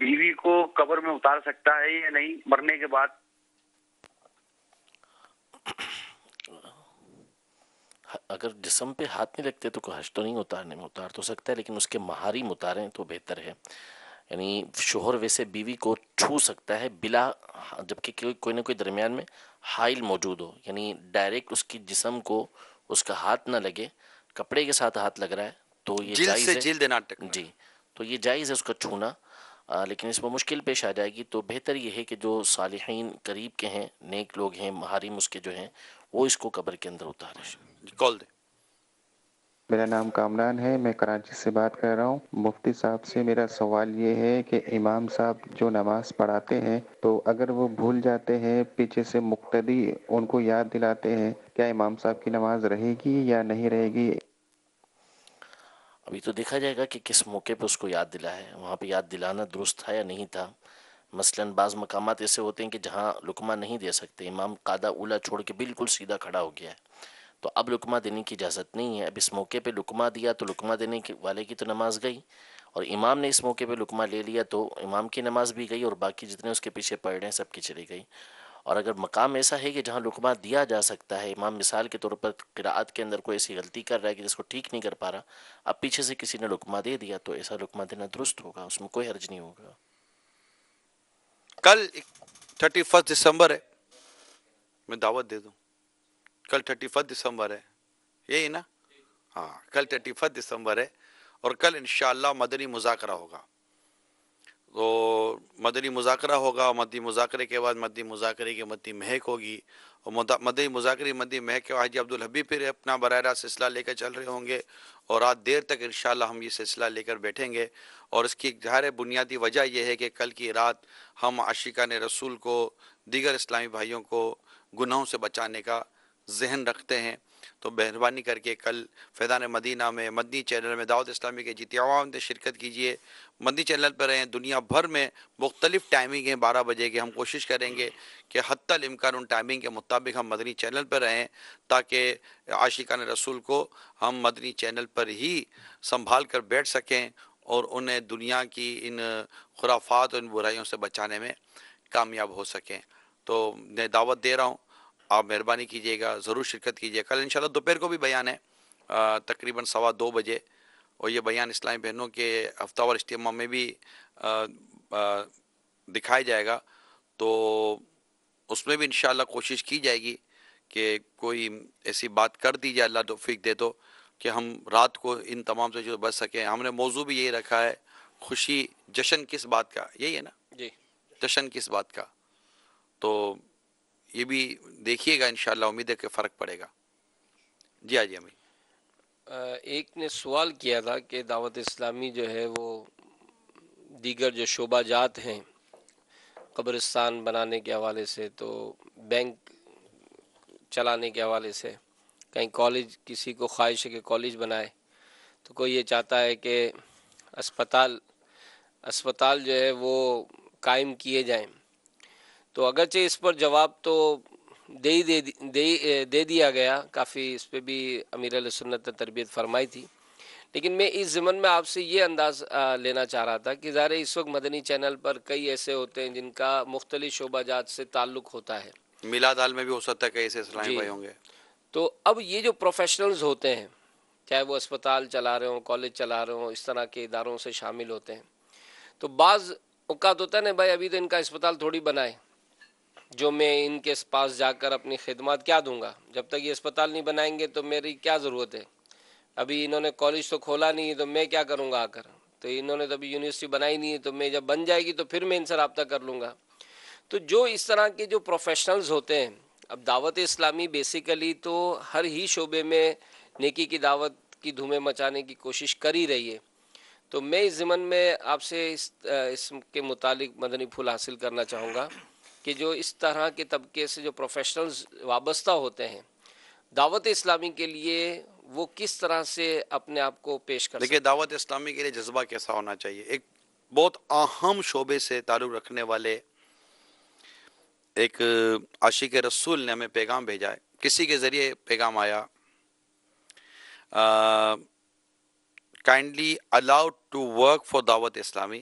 بیوی کو قبر میں اتار سکتا ہے یا نہیں مرنے کے بعد؟ اگر جسم پہ ہاتھ نہیں لگتے تو کوئی حرج تو نہیں، اتارنے میں اتار تو سکتا ہے، لیکن اس کے محارم اتاریں تو بہتر ہے. یعنی شوہر ویسے بیوی کو چھو سکتا ہے بلا، جبکہ کوئی نہ کوئی درمیان میں حائل موجود ہو، یعنی ڈائریکٹ اس کی جسم کو اس کا ہاتھ نہ لگے، کپڑے کے ساتھ ہاتھ لگ رہا ہے تو یہ جلد جائز سے ہے. جلد نہ ٹکنا. جی، تو یہ جائز ہے اس کا چھونا، لیکن اس میں مشکل پیش آ جائے گی. تو بہتر یہ ہے کہ جو صالحین قریب کے ہیں، نیک لوگ ہیں، محارم اس کے جو ہیں، وہ اس کو قبر کے اندر اتاریں. کال دیں. میرا نام کامران ہے، میں کراچی سے بات کر رہا ہوں. مفتی صاحب سے میرا سوال یہ ہے کہ امام صاحب جو نماز پڑھاتے ہیں تو اگر وہ بھول جاتے ہیں، پیچھے سے مقتدی ان کو یاد دلاتے ہیں، کیا امام صاحب کی نماز رہے گی یا نہیں رہے گی؟ ابھی تو دیکھا جائے گا کہ کس موقع پہ اس کو یاد دلا ہے، وہاں پہ یاد دلانا درست تھا یا نہیں تھا. مثلاً بعض مقامات ایسے ہوتے ہیں کہ جہاں لقمہ نہیں دے سکتے، امام قادہ اولا چھوڑ کے بالکل سیدھا کھڑا ہو گیا ہے، تو اب لقمہ دینے کی اجازت نہیں ہے. اب اس موقع پہ لقمہ دیا تو لقمہ دینے والے کی تو نماز گئی، اور امام نے اس موقع پہ لقمہ لے لیا تو امام کی نماز بھی گئی، اور باقی جتنے اس کے پیچھے پڑھ رہے ہیں سب کی چلی گئی. اور اگر مقام ایسا ہے کہ جہاں لقمہ دیا جا سکتا ہے، امام مثال کے طور پر قراءت کے اندر کوئی ایسی غلطی کر رہا ہے کہ جس کو ٹھیک نہیں کر پا رہا، اب پیچھے سے کسی نے لقمہ دے دیا تو ایسا لقمہ دینا درست ہوگا، اس میں کوئی حرج نہیں ہوگا. کل 31 دسمبر ہے، میں دعوت دے دوں. کل 31 دسمبر ہے، یہی نا؟ ہاں، کل 31 دسمبر ہے، اور کل انشاءاللہ مدنی مذاکرہ ہوگا. تو مدنی مذاکرہ ہوگا، مدنی مذاکرے کے بعد مدنی مذاکرے کی مدنی مہک ہوگی، اور مدنی مذاکرے مدنی مہک کے حاجی عبدالحبیب پھر اپنا براہ راست سلسلہ لے کر چل رہے ہوں گے، اور رات دیر تک انشاءاللہ ہم یہ سلسلہ لے کر بیٹھیں گے. اور اس کی ظاہر بنیادی وجہ یہ ہے کہ کل کی رات ہم عاشقان رسول کو، دیگر اسلامی بھائیوں کو گناہوں سے بچانے کا ذہن رکھتے ہیں. تو مہربانی کر کے کل فیضان مدینہ میں مدنی چینل میں دعوت اسلامی کے جتنے عوام نے شرکت کیجیے. مدنی چینل پر رہیں، دنیا بھر میں مختلف ٹائمنگ ہیں 12 بجے کے. ہم کوشش کریں گے کہ حتی الامکان ان ٹائمنگ کے مطابق ہم مدنی چینل پر رہیں، تاکہ عاشقان رسول کو ہم مدنی چینل پر ہی سنبھال کر بیٹھ سکیں اور انہیں دنیا کی ان خرافات اور ان برائیوں سے بچانے میں کامیاب ہو سکیں. تو میں دعوت دے رہا ہوں، آپ مہربانی کیجیے گا، ضرور شرکت کیجیے. کل انشاءاللہ دوپہر کو بھی بیان ہے تقریباً 2:15 بجے، اور یہ بیان اسلامی بہنوں کے ہفتہ وار اجتماع میں بھی دکھایا جائے گا. تو اس میں بھی انشاءاللہ کوشش کی جائے گی کہ کوئی ایسی بات کر دی جائے، اللہ توفیق دے تو، کہ ہم رات کو ان تمام سے جو بچ سکیں. ہم نے موضوع بھی یہی رکھا ہے، خوشی جشن کس بات کا، یہی ہے نا؟ جی، جشن کس بات کا. تو یہ بھی دیکھیے گا انشاءاللہ، امید ہے کہ فرق پڑے گا. جی حاجی امین. ایک نے سوال کیا تھا کہ دعوت اسلامی جو ہے وہ دیگر جو شعبہ جات ہیں قبرستان بنانے کے حوالے سے، تو بینک چلانے کے حوالے سے، کہیں کالج کسی کو خواہش ہے کہ کالج بنائے، تو کوئی یہ چاہتا ہے کہ اسپتال جو ہے وہ قائم کیے جائیں. تو اگرچہ اس پر جواب تو دے دیا گیا، کافی اس پہ بھی امیر علیہ سنت نے تربیت فرمائی تھی، لیکن میں اس ضمن میں آپ سے یہ انداز لینا چاہ رہا تھا کہ ظاہر اس وقت مدنی چینل پر کئی ایسے ہوتے ہیں جن کا مختلف شعبہ جات سے تعلق ہوتا ہے. میلاد حال میں بھی ہو سکتا ہے کہ ایسے اسلامی بھائی ہوں گے. تو اب یہ جو پروفیشنلز ہوتے ہیں، چاہے وہ اسپتال چلا رہے ہوں، کالج چلا رہے ہوں، اس طرح کے اداروں سے شامل ہوتے ہیں، تو بعض اوقات ہوتا ہے نا بھائی ابھی تو ان کا اسپتال تھوڑی بنائے، جو میں ان کے پاس جا کر اپنی خدمات کیا دوں گا، جب تک یہ اسپتال نہیں بنائیں گے تو میری کیا ضرورت ہے. ابھی انہوں نے کالج تو کھولا نہیں ہے تو میں کیا کروں گا آ کر، تو انہوں نے تو ابھی یونیورسٹی بنائی نہیں ہے، تو میں جب بن جائے گی تو پھر میں ان سے رابطہ کر لوں گا. تو جو اس طرح کے جو پروفیشنلز ہوتے ہیں، اب دعوت اسلامی بیسیکلی تو ہر ہی شعبے میں نیکی کی دعوت کی دھومیں مچانے کی کوشش کر ہی رہی ہے. تو میں اس ضمن میں آپ سے اس کے متعلق مدنی پھول حاصل کرنا چاہوں گا کہ جو اس طرح کے طبقے سے جو پروفیشنلز وابستہ ہوتے ہیں دعوت اسلامی کے لیے، وہ کس طرح سے اپنے آپ کو پیش کر سکتے ہیں. دیکھیے دعوت اسلامی کے لیے جذبہ کیسا ہونا چاہیے. ایک بہت اہم شعبے سے تعلق رکھنے والے ایک عاشق رسول نے ہمیں پیغام بھیجا ہے، کسی کے ذریعے پیغام آیا، kindly allowed to work for دعوت اسلامی.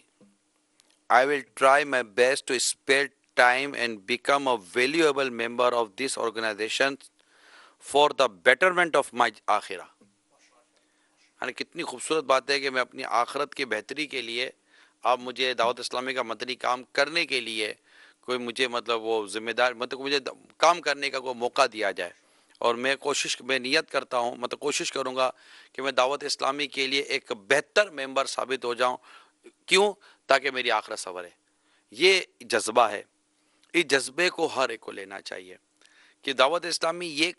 I will try my best to spare time and become a valuable member of this organization for the betterment of my آخرہ. یعنی کتنی خوبصورت بات ہے کہ میں اپنی آخرت کی بہتری کے لیے آپ مجھے دعوت اسلامی کا مدنی کام کرنے کے لیے کوئی مجھے مطلب وہ ذمہ دار مطلب مجھے کام کرنے کا کوئی موقع دیا جائے. اور میں نیت کرتا ہوں مطلب کوشش کروں گا کہ میں دعوت اسلامی کے لیے ایک بہتر ممبر ثابت ہو جاؤں. کیوں؟ تاکہ میری آخرت سنورے. یہ جذبہ ہے. اس جذبے کو ہر ایک کو لینا چاہیے کہ دعوت اسلامی یہ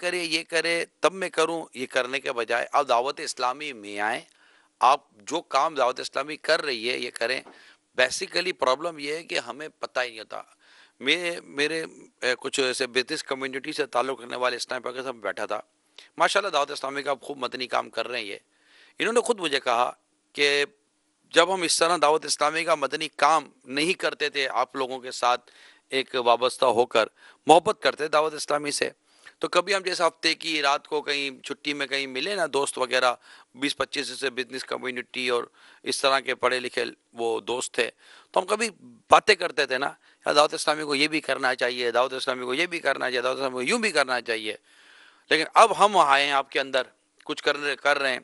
کرے تب میں کروں. یہ کرنے کے بجائے آپ دعوت اسلامی میں آئیں, آپ جو کام دعوت اسلامی کر رہی ہے یہ کریں. بیسیکلی پرابلم یہ ہے کہ ہمیں پتہ ہی نہیں ہوتا. میرے کچھ ایسے بزنس کمیونٹی سے تعلق رکھنے والے اسلام پاکستان میں بیٹھا تھا. ماشاءاللہ دعوت اسلامی کا خوب مدنی کام کر رہے ہیں. یہ انہوں نے خود مجھے کہا کہ جب ہم اس طرح دعوت اسلامی کا مدنی کام نہیں کرتے تھے, آپ لوگوں کے ساتھ ایک وابستہ ہو کر محبت کرتے دعوت اسلامی سے, تو کبھی ہم جیسے ہفتے کی رات کو کہیں چھٹی میں کہیں ملے نا دوست وغیرہ 20-25 سے بزنس کمیونٹی اور اس طرح کے پڑھے لکھے وہ دوست تھے, تو ہم کبھی باتیں کرتے تھے نا, دعوت اسلامی کو یہ بھی کرنا چاہیے, دعوت اسلامی کو یہ بھی کرنا چاہیے, دعوت اسلامی کو یوں بھی کرنا چاہیے. لیکن اب ہم آئے ہیں آپ کے اندر کچھ کر رہے ہیں,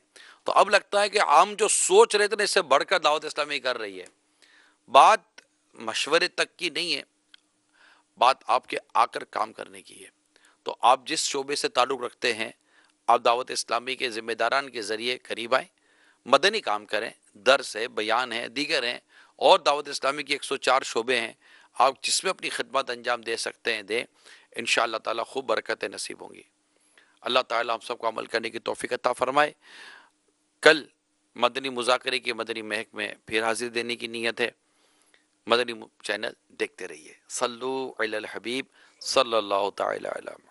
تو اب لگتا ہے کہ ہم جو سوچ رہے تھے نا اس سے بڑھ کر دعوت اسلامی کر رہی ہے. بات مشورے تک کی نہیں ہے, بات آپ کے آ کر کام کرنے کی ہے. تو آپ جس شعبے سے تعلق رکھتے ہیں آپ دعوت اسلامی کے ذمہ داران کے ذریعے قریب آئیں, مدنی کام کریں, درس ہے, بیان ہے, دیگر ہیں, اور دعوت اسلامی کی 104 شعبے ہیں, آپ جس میں اپنی خدمت انجام دے سکتے ہیں دیں. انشاءاللہ تعالیٰ خوب برکتیں نصیب ہوں گی. اللہ تعالیٰ ہم سب کو عمل کرنے کی توفیق عطا فرمائے. کل مدنی مذاکرے کی مدنی مہک میں پھر حاضر دینے کی نیت ہے. مدنی چینل دیکھتے رہیے. صلو علی الحبیب صلی اللہ تعالی علیہ